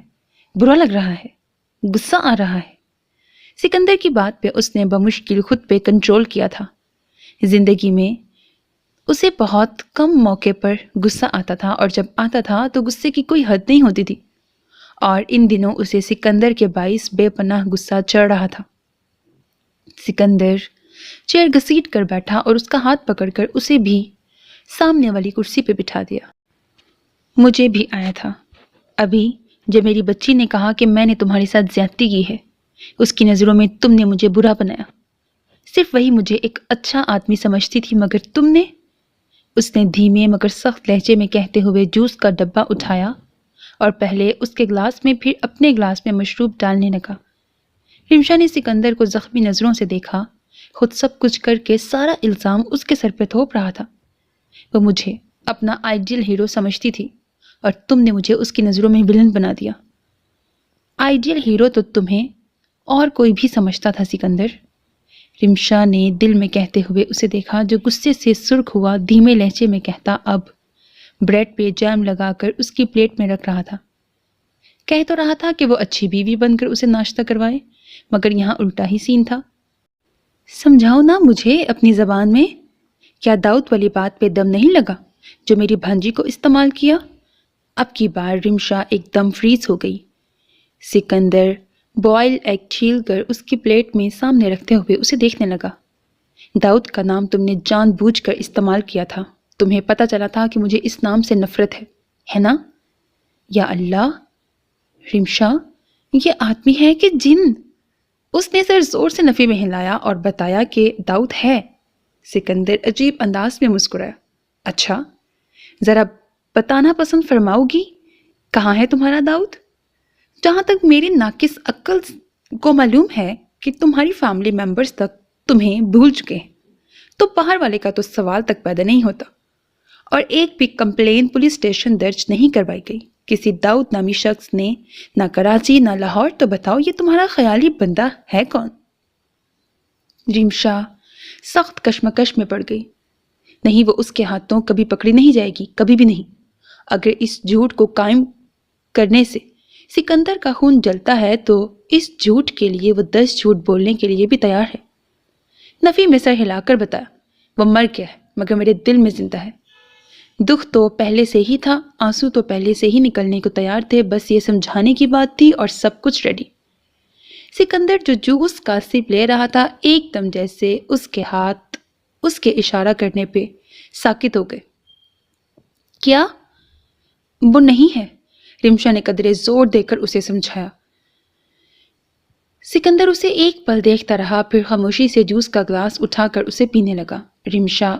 برا لگ رہا ہے، غصہ آ رہا ہے۔ سکندر کی بات پہ اس نے بمشکل خود پہ کنٹرول کیا تھا۔ زندگی میں اسے بہت کم موقع پر غصہ آتا تھا، اور جب آتا تھا تو غصے کی کوئی حد نہیں ہوتی تھی، اور ان دنوں اسے سکندر کے باعث بے پناہ غصہ چڑھ رہا تھا۔ سکندر چیئر گھسیٹ کر بیٹھا اور اس کا ہاتھ پکڑ کر اسے بھی سامنے والی کرسی پہ بٹھا دیا۔ مجھے بھی آیا تھا ابھی جب میری بچی نے کہا کہ میں نے تمہارے ساتھ زیادتی کی ہے، اس کی نظروں میں تم نے مجھے برا بنایا، صرف وہی مجھے ایک اچھا آدمی سمجھتی تھی، مگر تم نے۔ اس نے دھیمے مگر سخت لہجے میں کہتے ہوئے جوس کا ڈبہ اٹھایا اور پہلے اس کے گلاس میں پھر اپنے گلاس میں مشروب ڈالنے لگا۔ رمشا نے سکندر کو زخمی نظروں سے دیکھا، خود سب کچھ کر کے سارا الزام اس کے سر پہ تھوپ رہا تھا۔ وہ مجھے اپنا آئیڈیل ہیرو سمجھتی تھی اور تم نے مجھے اس کی نظروں میں ولن بنا دیا۔ آئیڈیل ہیرو تو تمہیں اور کوئی بھی سمجھتا تھا سکندر، رمشا نے دل میں کہتے ہوئے اسے دیکھا، جو غصے سے سرخ ہوا دھیمے لہجے میں کہتا اب بریڈ پہ جیم لگا کر اس کی پلیٹ میں رکھ رہا تھا۔ کہہ تو رہا تھا کہ وہ اچھی بیوی بن کر اسے ناشتہ کروائے، مگر یہاں الٹا ہی سین تھا۔ سمجھاؤ نا مجھے اپنی زبان میں، کیا داؤد والی بات پہ دم نہیں لگا جو میری بھانجی کو استعمال کیا؟ اب کی بار رمشا ایک دم فریز ہو گئی۔ سکندر بوائل ایگ چھیل کر اس کی پلیٹ میں سامنے رکھتے ہوئے اسے دیکھنے لگا۔ داؤد کا نام تم نے جان بوجھ کر استعمال کیا تھا، تمہیں پتہ چلا تھا کہ مجھے اس نام سے نفرت ہے، ہے نا؟ یا اللہ، رمشا یہ آدمی ہے کہ جن؟ اس نے سر زور سے نفی میں ہلایا اور بتایا کہ داؤد ہے۔ سکندر عجیب انداز میں مسکرایا۔ اچھا، ذرا بتانا پسند فرماؤ گی، کہاں ہے تمہارا داؤد؟ جہاں تک میری ناقص عقل کو معلوم ہے کہ تمہاری فیملی ممبرز تک تمہیں بھول چکے ہیں، تو باہر والے کا تو سوال تک پیدا نہیں ہوتا، اور ایک بھی کمپلین پولیس اسٹیشن درج نہیں کروائی گئی کسی داؤد نامی شخص نے، نہ کراچی نہ لاہور۔ تو بتاؤ یہ تمہارا خیالی بندہ ہے کون؟ رمشا سخت کشمکش میں پڑ گئی۔ نہیں، وہ اس کے ہاتھوں کبھی پکڑی نہیں جائے گی، کبھی بھی نہیں۔ اگر اس جھوٹ کو قائم کرنے سے سکندر کا خون جلتا ہے تو اس جھوٹ کے لیے وہ 10 جھوٹ بولنے کے لیے بھی تیار ہے۔ نفی میں سر ہلا کر بتایا، وہ مر گیا ہے مگر میرے دل میں زندہ ہے۔ دکھ تو پہلے سے ہی تھا، آنسو تو پہلے سے ہی نکلنے کو تیار تھے، بس یہ سمجھانے کی بات تھی اور سب کچھ ریڈی۔ سکندر جو جوس کا سپ لے رہا تھا، ایک دم جیسے اس کے ہاتھ اس کے اشارہ کرنے پہ ساکت ہو گئے۔ کیا؟ وہ نہیں ہے، رمشا نے قدرے زور دے کر اسے سمجھایا۔ سکندر اسے ایک پل دیکھتا رہا، پھر خاموشی سے جوس کا گلاس اٹھا کر اسے پینے لگا۔ رمشا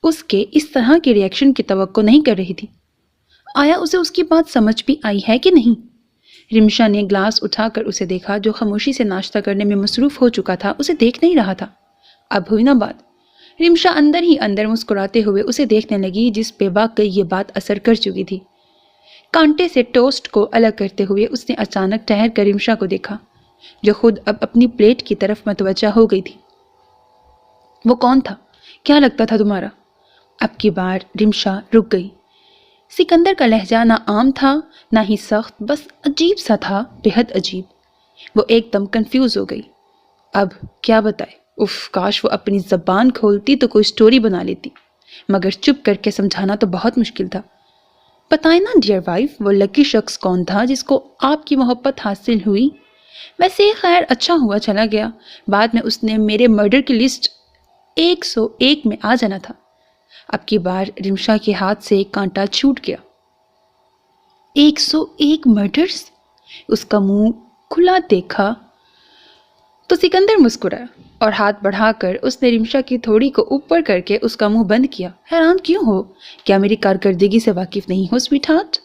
اس کے اس طرح کے ری ایکشن کی توقع نہیں کر رہی تھی۔ آیا اسے اس کی بات سمجھ بھی آئی ہے کہ نہیں؟ رمشا نے گلاس اٹھا کر اسے دیکھا، جو خاموشی سے ناشتہ کرنے میں مصروف ہو چکا تھا اسے دیکھ نہیں رہا تھا۔ اب ہوئی نہ بات۔ رمشا اندر ہی اندر مسکراتے ہوئے اسے دیکھنے لگی، جس پہ واقعی یہ بات اثر کر چکی تھی۔ کانٹے سے ٹوسٹ کو الگ کرتے ہوئے اس نے اچانک ٹھہر کر رمشا کو دیکھا، جو خود اب اپنی پلیٹ کی طرف متوجہ ہو گئی تھی۔ وہ کون تھا؟ کیا لگتا تھا تمہارا؟ اب کی بار رمشا رک گئی۔ سکندر کا لہجہ نہ عام تھا نہ ہی سخت، بس عجیب سا تھا، بہت عجیب۔ وہ ایک دم کنفیوز ہو گئی۔ اب کیا بتائے؟ کاش وہ اپنی زبان کھولتی تو کوئی سٹوری بنا لیتی، مگر چپ کر کے سمجھانا تو بہت مشکل تھا۔ بتائیں نا ڈیئر وائف، وہ لکی شخص کون تھا جس کو آپ کی محبت حاصل ہوئی؟ ویسے خیر اچھا ہوا چلا گیا، بعد میں اس نے میرے مرڈر کی لسٹ 101 میں آ جانا تھا۔ اب کی بار رمشا کے ہاتھ سے ایک کانٹا چھوٹ گیا۔ 101 مرڈرز؟ اس کا منہ کھلا دیکھا تو سکندر مسکرایا اور ہاتھ بڑھا کر اس نے رمشا کی تھوڑی کو اوپر کر کے اس کا منہ بند کیا۔ حیران کیوں ہو؟ کیا میری کارکردگی سے واقف نہیں ہو سویٹ ہارٹ؟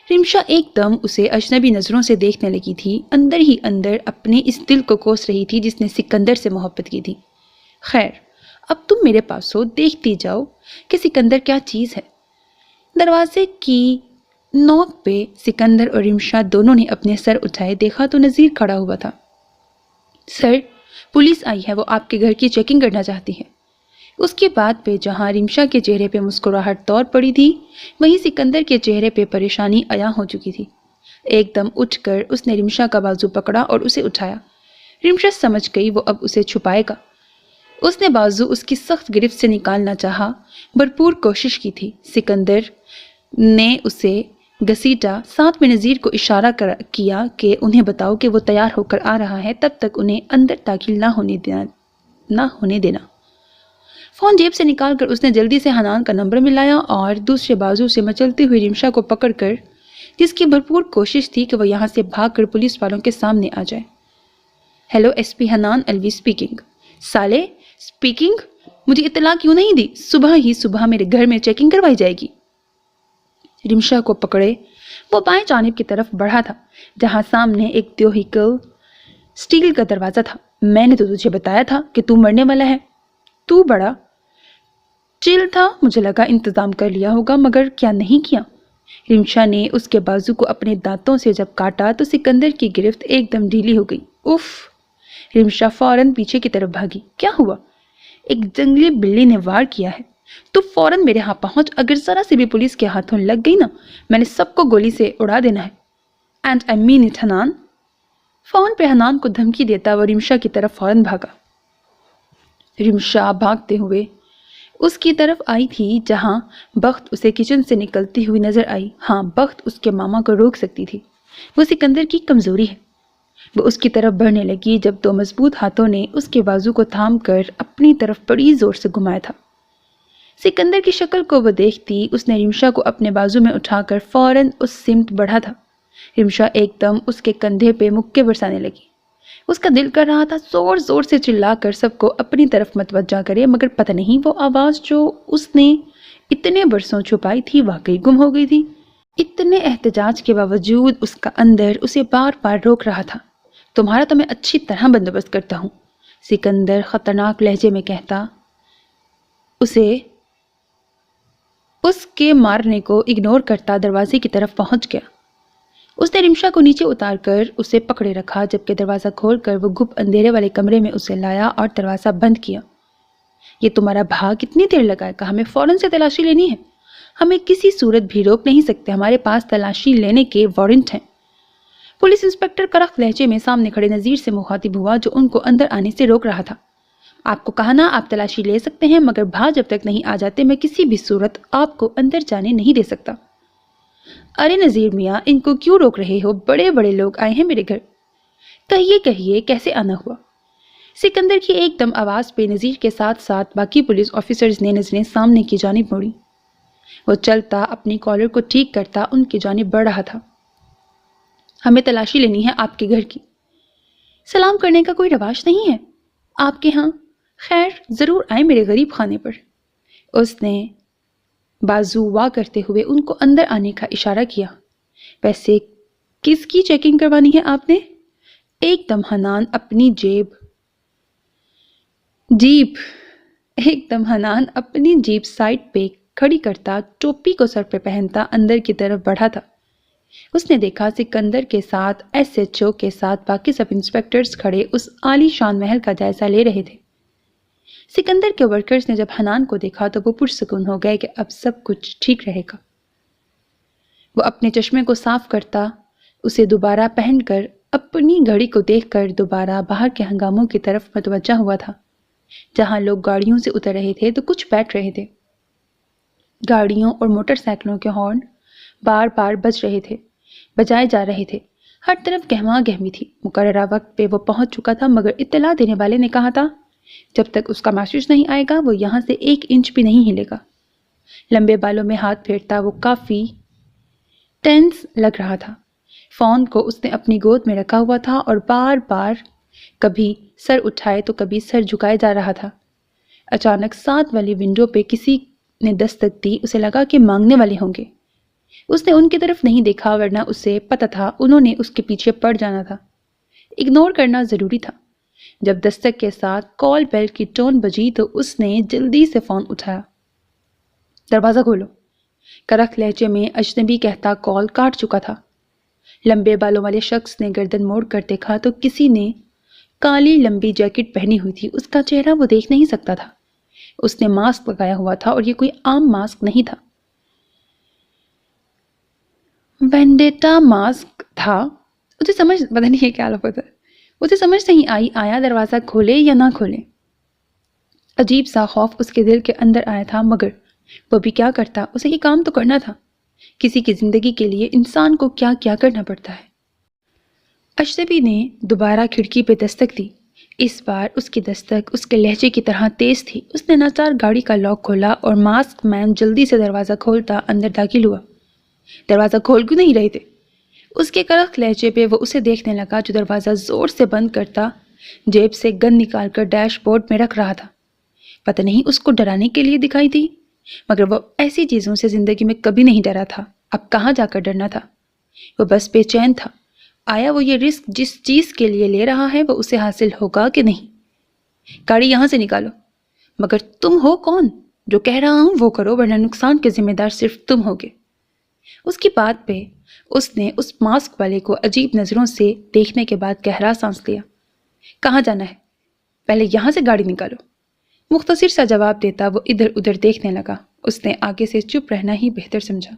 رمشا ایک دم اسے اجنبی نظروں سے دیکھنے لگی تھی، اندر ہی اندر اپنے اس دل کو کوس رہی تھی جس نے سکندر سے محبت کی تھی۔ خیر، اب تم میرے پاس ہو، دیکھتی جاؤ کہ سکندر کیا چیز ہے۔ دروازے کی نوک پہ سکندر اور رمشا دونوں نے اپنے سر اٹھائے، دیکھا تو نذیر کھڑا ہوا تھا۔ سر، پولیس آئی ہے، وہ آپ کے گھر کی چیکنگ کرنا چاہتی ہے۔ اس کے بعد پہ جہاں رمشا کے چہرے پہ مسکراہٹ طور پڑی تھی، وہیں سکندر کے چہرے پہ پریشانی عیاں ہو چکی تھی۔ ایک دم اٹھ کر اس نے رمشا کا بازو پکڑا اور اسے اٹھایا۔ رمشا سمجھ گئی وہ اب اسے چھپائے گا۔ اس نے بازو اس کی سخت گرفت سے نکالنا چاہا، بھرپور کوشش کی تھی۔ سکندر نے اسے گھسیٹا، ساتھ میں نذیر کو اشارہ کیا کہ انہیں بتاؤ کہ وہ تیار ہو کر آ رہا ہے، تب تک انہیں اندر داخل نہ ہونے دینا۔ فون جیب سے نکال کر اس نے جلدی سے حنان کا نمبر ملایا اور دوسرے بازو سے مچلتی ہوئی رمشا کو پکڑ کر، جس کی بھرپور کوشش تھی کہ وہ یہاں سے بھاگ کر پولیس والوں کے سامنے آ جائے۔ Hello S P Hanan الوی speaking. سالے اسپیکنگ؟ مجھے اطلاع کیوں نہیں دی؟ صبح میرے گھر میں چیکنگ کروائی جائے گی۔ رمشا کو پکڑے وہ بائیں جانب کی طرف بڑھا تھا، جہاں سامنے ایک دیوہیکل سٹیل کا دروازہ تھا۔ میں نے تو تجھے بتایا تھا کہ تو مرنے والا ہے۔ تو بڑا چل تھا، مجھے لگا انتظام کر لیا ہوگا، مگر کیا نہیں کیا۔ رمشا نے اس کے بازو کو اپنے دانتوں سے جب کاٹا تو سکندر کی گرفت ایک دم ڈھیلی ہو گئی۔ رمشا فوراً پیچھے کی طرف بھاگی۔ کیا ہوا؟ ایک جنگلی بلی نے وار کیا ہے۔ تو فوراً میرے ہاں پہنچ، اگر ذرا سی بھی پولیس کے ہاتھوں لگ گئی نا، میں نے سب کو گولی سے اڑا دینا ہے۔ And I mean it Hanan. Phone پہ حنان کو دھمکی دیتا وہ رمشا کی طرف فوراً بھاگا۔ رمشا بھاگتے ہوئے اس کی طرف آئی تھی جہاں بخت اسے کچن سے نکلتی ہوئی نظر آئی۔ ہاں، بخت اس کے ماما کو روک سکتی تھی، وہ سکندر کی کمزوری ہے۔ وہ اس کی طرف بڑھنے لگی جب دو مضبوط ہاتھوں نے اس کے بازو کو تھام کر اپنی طرف بڑی زور سے گھمایا تھا۔ سکندر کی شکل کو وہ دیکھتی اس نے رمشا کو اپنے بازو میں اٹھا کر فوراً اس سمت بڑھا تھا۔ رمشا ایک دم اس کے کندھے پہ مکے برسانے لگی۔ اس کا دل کر رہا تھا زور زور سے چلا کر سب کو اپنی طرف متوجہ کرے، مگر پتہ نہیں وہ آواز جو اس نے اتنے برسوں چھپائی تھی واقعی گم ہو گئی تھی۔ اتنے احتجاج کے باوجود اس کا اندر اسے بار بار روک رہا تھا۔ تمہارا تو میں اچھی طرح بندوبست کرتا ہوں، سکندر خطرناک لہجے میں کہتا، اسے اس کے مارنے کو اگنور کرتا دروازے کی طرف پہنچ گیا۔ اس نے رمشا کو نیچے اتار کر اسے پکڑے رکھا، جبکہ دروازہ کھول کر وہ گپ اندھیرے والے کمرے میں اسے لایا اور دروازہ بند کیا۔ یہ تمہارا بھاگ کتنی دیر لگائے گا؟ ہمیں فوراً سے تلاشی لینی ہے، ہمیں کسی صورت بھی روک نہیں سکتے، ہمارے پاس تلاشی لینے کے وارنٹ ہیں۔ پولیس انسپکٹر کرخت لہجے میں سامنے کھڑے نذیر سے مخاطب ہوا، جو ان کو اندر آنے سے روک رہا تھا۔ آپ کو کہا نا آپ تلاشی لے سکتے ہیں، مگر بھا جب تک نہیں آ جاتے میں کسی بھی صورت آپ کو اندر جانے نہیں دے سکتا۔ ارے نذیر میاں، ان کو کیوں روک رہے ہو؟ بڑے بڑے لوگ آئے ہیں میرے گھر۔ کہیے کیسے آنا ہوا؟ سکندر کی ایک دم آواز پہ نذیر کے ساتھ ساتھ باقی پولیس آفیسرز نے نظریں سامنے کی جانب موڑی۔ وہ چلتا اپنی کالر کو ٹھیک کرتا ان کی جانب بڑھ رہا تھا۔ ہمیں تلاشی لینی ہے آپ کے گھر کی۔ سلام کرنے کا کوئی رواج نہیں ہے آپ کے ہاں؟ خیر ضرور آئیں میرے غریب خانے پر۔ اس نے بازو وا کرتے ہوئے ان کو اندر آنے کا اشارہ کیا۔ ویسے کس کی چیکنگ کروانی ہے آپ نے؟ ایک دم حنان اپنی جیپ سائڈ پہ کھڑی کرتا، ٹوپی کو سر پہ پہنتا اندر کی طرف بڑھا تھا۔ اس نے دیکھا سکندر کے ساتھ ایس ایچ او کے ساتھ باقی سب انسپکٹرز کھڑے اس عالی شان محل کا جائزہ لے رہے تھے۔ سکندر کے ورکرز نے جب حنان کو دیکھا تو وہ پرسکون ہو گئے کہ اب سب کچھ ٹھیک رہے گا۔ وہ اپنے چشمے کو صاف کرتا، اسے دوبارہ پہن کر اپنی گھڑی کو دیکھ کر دوبارہ باہر کے ہنگاموں کی طرف متوجہ ہوا تھا۔ جہاں لوگ گاڑیوں سے اتر رہے تھے تو کچھ بیٹھ رہے تھے۔ گاڑیوں اور موٹر سائیکلوں کے ہارن بار بار بجائے جا رہے تھے۔ ہر طرف گہما گہمی تھی۔ مقررہ وقت پہ وہ پہنچ چکا تھا، مگر اطلاع دینے والے نے کہا تھا جب تک اس کا محسوس نہیں آئے گا وہ یہاں سے 1 انچ بھی نہیں ہلے گا۔ لمبے بالوں میں ہاتھ پھیرتا وہ کافی ٹینس لگ رہا تھا۔ فون کو اس نے اپنی گود میں رکھا ہوا تھا اور بار بار کبھی سر اٹھائے تو کبھی سر جھکائے جا رہا تھا۔ اچانک ساتھ والی ونڈو پہ کسی نے دستک دی، اسے لگا کہ مانگنے والے ہوں گے۔ اس نے ان کی طرف نہیں دیکھا، ورنہ اسے پتہ تھا انہوں نے اس کے پیچھے پڑ جانا تھا۔ اگنور کرنا ضروری تھا۔ جب دستک کے ساتھ کال بیل کی ٹون بجی تو اس نے جلدی سے فون اٹھایا۔ دروازہ کھولو، کرخت لہجے میں اجنبی کہتا کال کاٹ چکا تھا۔ لمبے بالوں والے شخص نے گردن موڑ کر دیکھا تو کسی نے کالی لمبی جیکٹ پہنی ہوئی تھی۔ اس کا چہرہ وہ دیکھ نہیں سکتا تھا۔ اس نے ماسک لگایا ہوا تھا اور یہ کوئی عام ماسک نہیں تھا، وینڈیٹا ماسک تھا۔ اسے سمجھ پتہ نہیں ہے کیا لفظ ہے، اسے سمجھ نہیں آئی آیا دروازہ کھولے یا نہ کھولے۔ عجیب سا خوف اس کے دل کے اندر آیا تھا، مگر وہ بھی کیا کرتا، اسے یہ کام تو کرنا تھا۔ کسی کی زندگی کے لیے انسان کو کیا کیا کرنا پڑتا ہے۔ اجنبی نے دوبارہ کھڑکی پہ دستک دی۔ اس بار اس کی دستک اس کے لہجے کی طرح تیز تھی۔ اس نے ناچار گاڑی کا لاک کھولا اور ماسک مین جلدی سے دروازہ کھولتا اندر داخل ہوا۔ دروازہ کھول کیوں نہیں رہے تھے؟ اس کے کرخت لہجے پہ وہ اسے دیکھنے لگا جو دروازہ زور سے بند کرتا جیب سے گن نکال کر ڈیش بورڈ میں رکھ رہا تھا۔ پتہ نہیں اس کو ڈرانے کے لیے دکھائی دی، مگر وہ ایسی چیزوں سے زندگی میں کبھی نہیں ڈرا تھا۔ اب کہاں جا کر ڈرنا تھا؟ وہ بس بے چین تھا۔ آیا وہ یہ رسک جس چیز کے لیے لے رہا ہے وہ اسے حاصل ہوگا کہ نہیں؟ گاڑی یہاں سے نکالو۔ مگر تم ہو کون؟ جو کہہ رہا ہوں وہ کرو، ورنہ نقصان کے ذمہ دار صرف تم ہوگے۔ اس کی بات پہ اس نے اس ماسک والے کو عجیب نظروں سے دیکھنے کے بعد گہرا سانس لیا۔ کہاں جانا ہے؟ پہلے یہاں سے گاڑی نکالو۔ مختصر سا جواب دیتا وہ ادھر ادھر دیکھنے لگا۔ اس نے آگے سے چپ رہنا ہی بہتر سمجھا۔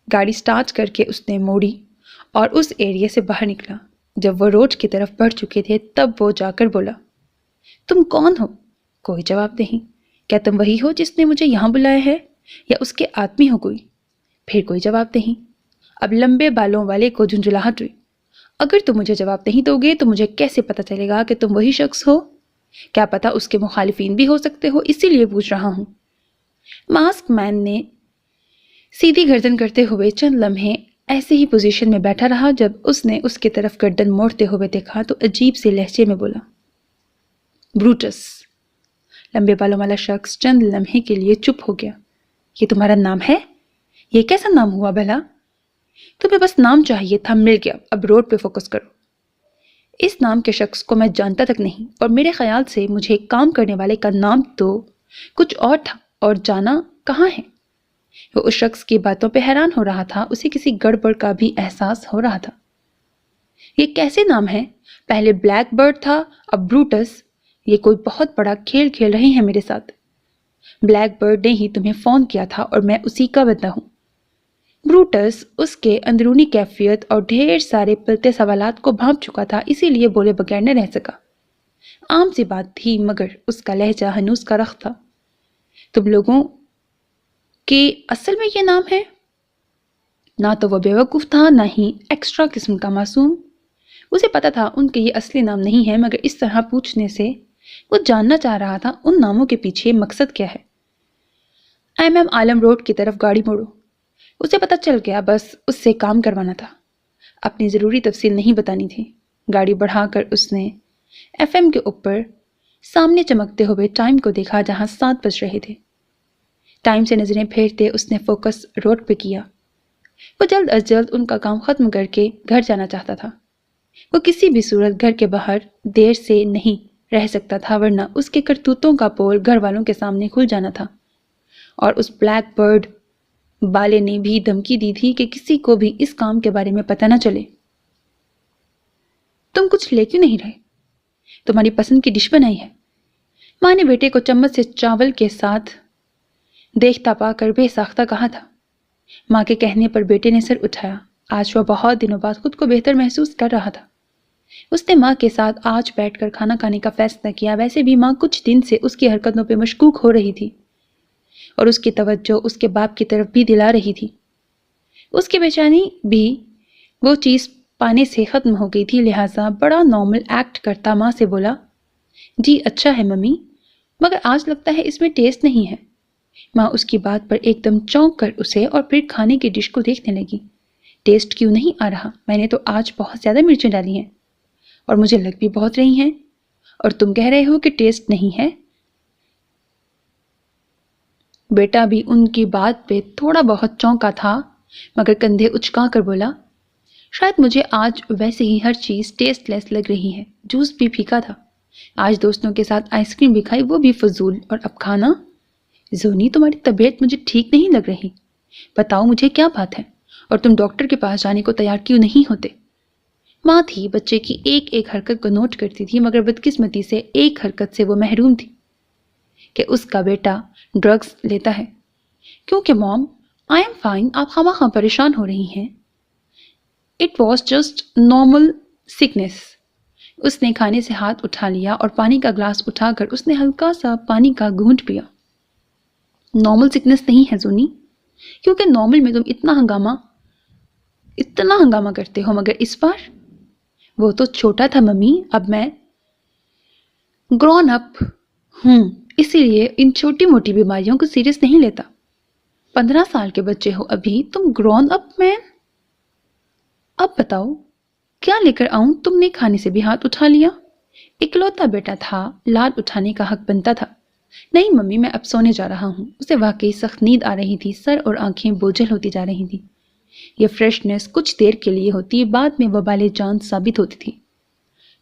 گاڑی سٹارٹ کر کے اس نے موڑی اور اس ایریے سے باہر نکلا۔ جب وہ روڈ کی طرف بڑھ چکے تھے تب وہ جا کر بولا، تم کون ہو؟ کوئی جواب نہیں۔ کیا تم وہی ہو جس نے مجھے یہاں بلایا ہے، یا اس کے آدمی ہو کوئی؟ پھر کوئی جواب نہیں۔ اب لمبے بالوں والے کو جھنجھلاہٹ ہوئی۔ اگر تم مجھے جواب نہیں دو گے تو مجھے کیسے پتہ چلے گا کہ تم وہی شخص ہو؟ کیا پتہ اس کے مخالفین بھی ہو سکتے ہو، اسی لیے پوچھ رہا ہوں۔ ماسک مین نے سیدھی گردن کرتے ہوئے چند لمحے ایسے ہی پوزیشن میں بیٹھا رہا. جب اس نے اس کی طرف گردن موڑتے ہوئے دیکھا تو عجیب سے لہجے میں بولا, بروٹس. لمبے بالوں والا شخص چند لمحے کے لیے چپ ہو گیا. یہ تمہارا نام ہے؟ یہ کیسا نام ہوا بھلا؟ تمہیں بس نام چاہیے تھا, مل گیا, اب روڈ پہ فوکس کرو. اس نام کے شخص کو میں جانتا تک نہیں, اور میرے خیال سے مجھے کام کرنے والے کا نام تو کچھ اور تھا, اور جانا کہاں ہے. وہ اس شخص کی باتوں پہ حیران ہو رہا تھا. اسے کسی گڑبڑ کا بھی احساس ہو رہا تھا. یہ کیسے نام ہے؟ پہلے بلیک برڈ تھا, اب بروٹس. یہ کوئی بہت بڑا کھیل کھیل رہے ہیں میرے ساتھ. بلیک برڈ نے ہی تمہیں فون کیا تھا اور میں اسی کا بندہ ہوں. بروٹس اس کے اندرونی کیفیت اور ڈھیر سارے پلتے سوالات کو بھانپ چکا تھا, اسی لیے بولے بغیر نہ رہ سکا. عام سی بات تھی, مگر اس کا لہجہ ہنوز کا رخ تھا. تم لوگوں کے اصل میں یہ نام ہے؟ نہ تو وہ بیوقوف تھا, نہ ہی ایکسٹرا قسم کا معصوم. اسے پتا تھا ان کے یہ اصلی نام نہیں ہے, مگر اس طرح پوچھنے سے وہ جاننا چاہ رہا تھا ان ناموں کے پیچھے مقصد کیا ہے. ایم عالم روڈ کی طرف گاڑی موڑو. اسے پتا چل گیا, بس اس سے کام کروانا تھا, اپنی ضروری تفصیل نہیں بتانی تھی. گاڑی بڑھا کر اس نے ایف ایم کے اوپر سامنے چمکتے ہوئے ٹائم کو دیکھا, جہاں 7 بج رہے تھے. ٹائم سے نظریں پھیرتے اس نے فوکس روڈ پہ کیا. وہ جلد از جلد ان کا کام ختم کر کے گھر جانا چاہتا تھا. وہ کسی بھی صورت گھر کے باہر دیر سے نہیں رہ سکتا تھا, ورنہ اس کے کرتوتوں کا پول گھر والوں کے سامنے کھل جانا تھا. اور اس بلیک برڈ بالے نے بھی دھمکی دی تھی کہ کسی کو بھی اس کام کے بارے میں پتہ نہ چلے. تم کچھ لے کیوں نہیں رہے؟ تمہاری پسند کی ڈش بنائی ہے. ماں نے بیٹے کو چمچ سے چاول کے ساتھ دیکھتا پا کر بے ساختہ کہا تھا. ماں کے کہنے پر بیٹے نے سر اٹھایا. آج وہ بہت دنوں بعد خود کو بہتر محسوس کر رہا تھا. اس نے ماں کے ساتھ آج بیٹھ کر کھانا کھانے کا فیصلہ کیا. ویسے بھی ماں کچھ دن سے اس کی حرکتوں پہ مشکوک ہو رہی تھی, اور اس کی توجہ اس کے باپ کی طرف بھی دلا رہی تھی. اس کی بےچینی بھی وہ چیز پانے سے ختم ہو گئی تھی. لہٰذا بڑا نارمل ایکٹ کرتا ماں سے بولا, جی اچھا ہے ممی, مگر آج لگتا ہے اس میں ٹیسٹ نہیں ہے. ماں اس کی بات پر ایک دم چونک کر اسے اور پھر کھانے کی ڈش کو دیکھنے لگی. ٹیسٹ کیوں نہیں آ رہا؟ میں نے تو آج بہت زیادہ مرچیں ڈالی ہیں, اور مجھے لگ بھی بہت رہی ہیں, اور تم کہہ رہے ہو کہ ٹیسٹ نہیں ہے. بیٹا بھی ان کی بات پہ تھوڑا بہت چونکا تھا, مگر کندھے اچکا کر بولا, شاید مجھے آج ویسے ہی ہر چیز ٹیسٹ لیس لگ رہی ہے. جوس بھی پھیکا تھا. آج دوستوں کے ساتھ آئس کریم بھی کھائی, وہ بھی فضول. اور اب کھانا. زونی, تمہاری طبیعت مجھے ٹھیک نہیں لگ رہی. بتاؤ مجھے کیا بات ہے, اور تم ڈاکٹر کے پاس جانے کو تیار کیوں نہیں ہوتے؟ ماں تھی, بچے کی ایک ایک حرکت کو نوٹ کرتی تھی, مگر بدقسمتی سے ایک حرکت سے وہ محروم تھی کہ اس کا بیٹا ڈرگز لیتا ہے. کیونکہ موم, آئی ایم فائن, آپ خواہ پریشان ہو رہی ہیں. It was just normal sickness. اس نے کھانے سے ہاتھ اٹھا لیا اور پانی کا گلاس اٹھا کر اس نے ہلکا سا پانی کا گھونٹ پیا. نارمل سکنس نہیں ہے زونی, کیونکہ نارمل میں تم اتنا ہنگامہ کرتے ہو, مگر اس بار وہ تو چھوٹا تھا ممی, اب میں گرون اپ ہوں, اسی لیے ان چھوٹی موٹی بیماریوں کو سیریس نہیں لیتا. 15 سال کے بچے ہو ابھی, تم گرون اپ مین. اب بتاؤ کیا لے کر آؤں؟ تم نے کھانے سے بھی ہاتھ اٹھا لیا. اکلوتا بیٹا تھا, لاد اٹھانے کا حق بنتا تھا. نہیں ممی, میں اب سونے جا رہا ہوں. اسے واقعی سخت نیند آ رہی تھی, سر اور آنکھیں بوجھل ہوتی جا رہی تھی. یہ فریشنس کچھ دیر کے لیے ہوتی, بعد میں وبال جان ثابت ہوتی تھی.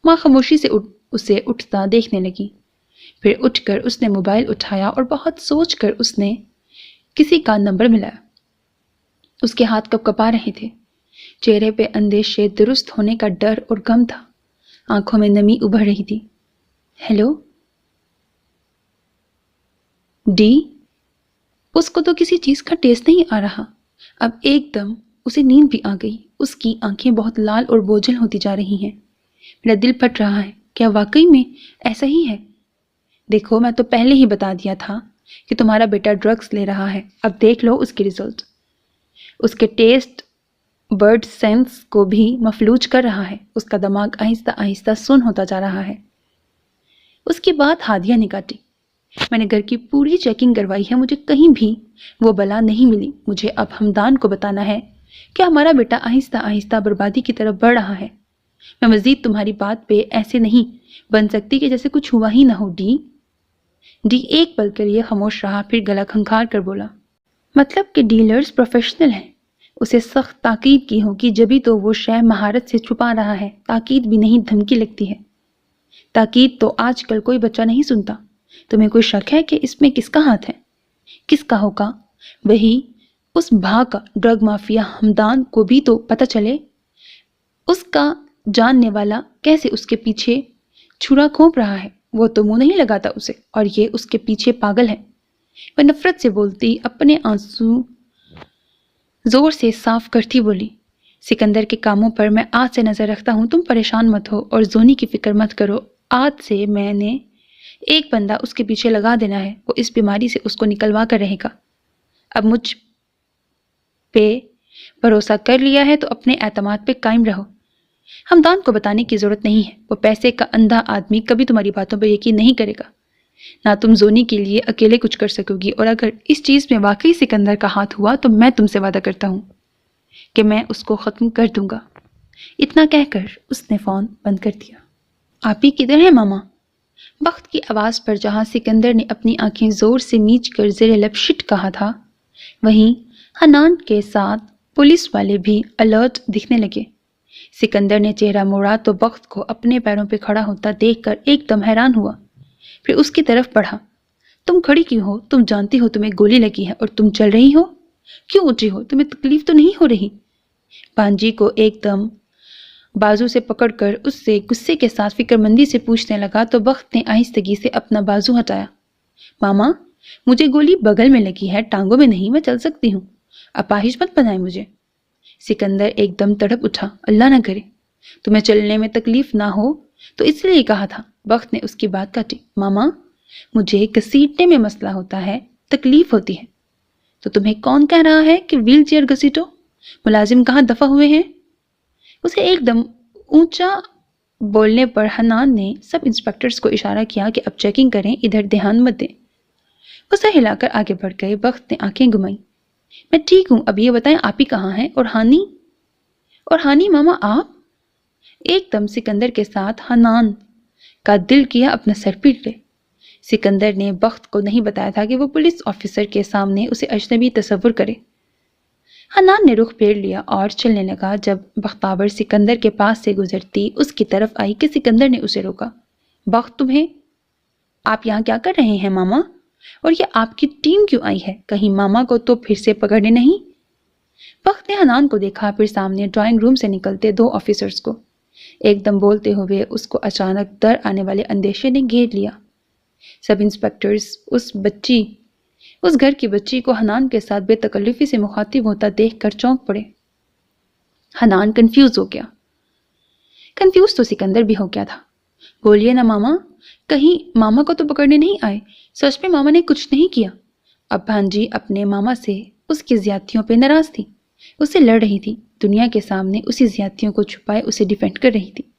ماں خاموشی سے اسے اٹھتا دیکھنے لگی. پھر اٹھ کر اس نے موبائل اٹھایا اور بہت سوچ کر اس نے کسی کا نمبر ملایا. اس کے ہاتھ کپ کپا رہے تھے. چہرے پہ اندیشے درست ہونے کا ڈر اور غم تھا. آنکھوں میں نمی ابھر رہی تھی. Hello D. اس کو تو کسی چیز کا ٹیسٹ نہیں آ رہا. اب ایک دم اسے نیند بھی آ گئی. اس کی آنکھیں بہت لال اور بوجھل ہوتی جا رہی ہیں. میرا دل پھٹ رہا ہے. کیا واقعی میں ایسا ہی ہے؟ دیکھو, میں تو پہلے ہی بتا دیا تھا کہ تمہارا بیٹا ڈرگز لے رہا ہے. اب دیکھ لو اس کے ریزلٹ. اس کے ٹیسٹ برڈ سینس کو بھی مفلوج کر رہا ہے. اس کا دماغ آہستہ آہستہ سن ہوتا جا رہا ہے. اس کی بات ہادیہ نے کاٹی. میں نے گھر کی پوری چیکنگ کروائی ہے، مجھے کہیں بھی وہ بلا نہیں ملی۔ مجھے اب حمدان کو بتانا ہے کہ ہمارا بیٹا آہستہ آہستہ بربادی کی طرف بڑھ رہا ہے۔ میں مزید تمہاری بات پہ ایسے نہیں بن سکتی کہ جیسے کچھ ہوا ہی نہ ہو۔ ڈی ایک پل کے لیے خاموش رہا، پھر گلا کھنکھار کر بولا، مطلب کہ ڈیلرز پروفیشنل ہیں؟ اسے سخت تاکید کی ہوگی، جبھی تو وہ شے مہارت سے چھپا رہا ہے۔ تاکید بھی نہیں، دھمکی لگتی ہے۔ تاکید تو آج کل کوئی بچہ نہیں سنتا۔ تمہیں کوئی شک ہے کہ اس میں کس کا ہاتھ ہے؟ کس کا ہوگا؟ وہی اس بھاگ کا ڈرگ مافیا حمدان کو بھی تو پتہ چلے۔ اس کا جاننے والا کیسے اس کے پیچھے چھرا کھونپ رہا ہے؟ وہ تو منہ نہیں لگاتا اسے، اور یہ اس کے پیچھے پاگل ہے۔ وہ نفرت سے بولتی، اپنے آنسو زور سے صاف کرتی بولی، سکندر کے کاموں پر میں آج سے نظر رکھتا ہوں، تم پریشان مت ہو اور زونی کی فکر مت کرو۔ آج سے میں نے ایک بندہ اس کے پیچھے لگا دینا ہے، وہ اس بیماری سے اس کو نکلوا کر رہے گا۔ اب مجھ پہ بھروسہ کر لیا ہے تو اپنے اعتماد پہ قائم رہو۔ حمدان کو بتانے کی ضرورت نہیں ہے، وہ پیسے کا اندھا آدمی کبھی تمہاری باتوں پہ یقین نہیں کرے گا۔ نہ تم زونی کے لیے اکیلے کچھ کر سکو گی، اور اگر اس چیز میں واقعی سکندر کا ہاتھ ہوا تو میں تم سے وعدہ کرتا ہوں کہ میں اس کو ختم کر دوں گا۔ اتنا کہہ کر اس نے فون بند کر دیا۔ آپ ہی کدھر ہیں ماما؟ بخت کی آواز پر جہاں سکندر نے اپنی آنکھیں زور سے میچ کر زیر لب شٹ کہا تھا، وہیں حنان کے ساتھ پولیس والے بھی الرٹ دکھنے لگے۔ سکندر نے چہرہ موڑا تو بخت کو اپنے پیروں پہ کھڑا ہوتا دیکھ کر ایک دم حیران ہوا، پھر اس کی طرف بڑھا۔ تم کھڑی کیوں ہو؟ تم جانتی ہو تمہیں گولی لگی ہے اور تم چل رہی ہو؟ کیوں اٹھی ہو؟ تمہیں تکلیف تو نہیں ہو رہی؟ بانجی کو ایک دم بازو سے پکڑ کر اس سے غصے کے ساتھ فکر مندی سے پوچھنے لگا تو بخت نے آہستگی سے اپنا بازو ہٹایا۔ ماما، مجھے گولی بغل میں لگی ہے، ٹانگوں میں نہیں، میں چل سکتی ہوں، اپاہج مت بنائے مجھے۔ سکندر ایک دم تڑپ اٹھا، اللہ نہ کرے تمہیں چلنے میں تکلیف نہ ہو تو اس لیے کہا تھا۔ بخت نے اس کی بات کاٹی، ماما مجھے گھسیٹنے میں مسئلہ ہوتا ہے، تکلیف ہوتی ہے، تو تمہیں کون کہہ رہا ہے کہ ویل چیئر گھسیٹو؟ ملازم کہاں دفع ہوئے ہیں؟ اسے ایک دم اونچا بولنے پر حنان نے سب انسپیکٹرز کو اشارہ کیا کہ اب چیکنگ کریں، ادھر دھیان مت دیں۔ اسے ہلا کر آگے بڑھ گئے۔ بخت نے آنکھیں گھمائیں، میں ٹھیک ہوں، اب یہ بتائیں آپ ہی کہاں ہیں؟ اور ہانی ماما آپ؟ ایک دم سکندر کے ساتھ حنان کا دل کیا اپنا سر پیٹ لے۔ سکندر نے بخت کو نہیں بتایا تھا کہ وہ پولیس آفیسر کے سامنے اسے اجنبی تصور کرے۔ حنان نے رخ پھیر لیا اور چلنے لگا۔ جب بختاور سکندر کے پاس سے گزرتی اس کی طرف آئی کہ سکندر نے اسے روکا۔ بخت تمہیں، آپ یہاں کیا کر رہے ہیں ماما؟ اور یہ آپ کی ٹیم کیوں آئی ہے؟ کہیں ماما کو تو پھر سے پکڑنے نہیں؟ بخت نے حنان کو دیکھا، پھر سامنے ڈرائنگ روم سے نکلتے دو آفیسرز کو۔ ایک دم بولتے ہوئے اس کو اچانک در آنے والے اندیشے نے گھیر لیا۔ سب انسپیکٹرز اس گھر کی بچی کو حنان کے ساتھ بے تکلفی سے مخاطب ہوتا دیکھ کر چونک پڑے۔ حنان کنفیوز ہو گیا۔ کنفیوز تو سکندر بھی ہو گیا تھا۔ بولیے نا ماما، کہیں ماما کو تو پکڑنے نہیں آئے؟ سچ میں ماما نے کچھ نہیں کیا؟ اب بھانجی اپنے ماما سے اس کی زیادتیوں پہ ناراض تھی، اس سے لڑ رہی تھی، دنیا کے سامنے اسی زیادتیوں کو چھپائے اسے ڈیفینڈ کر رہی تھی۔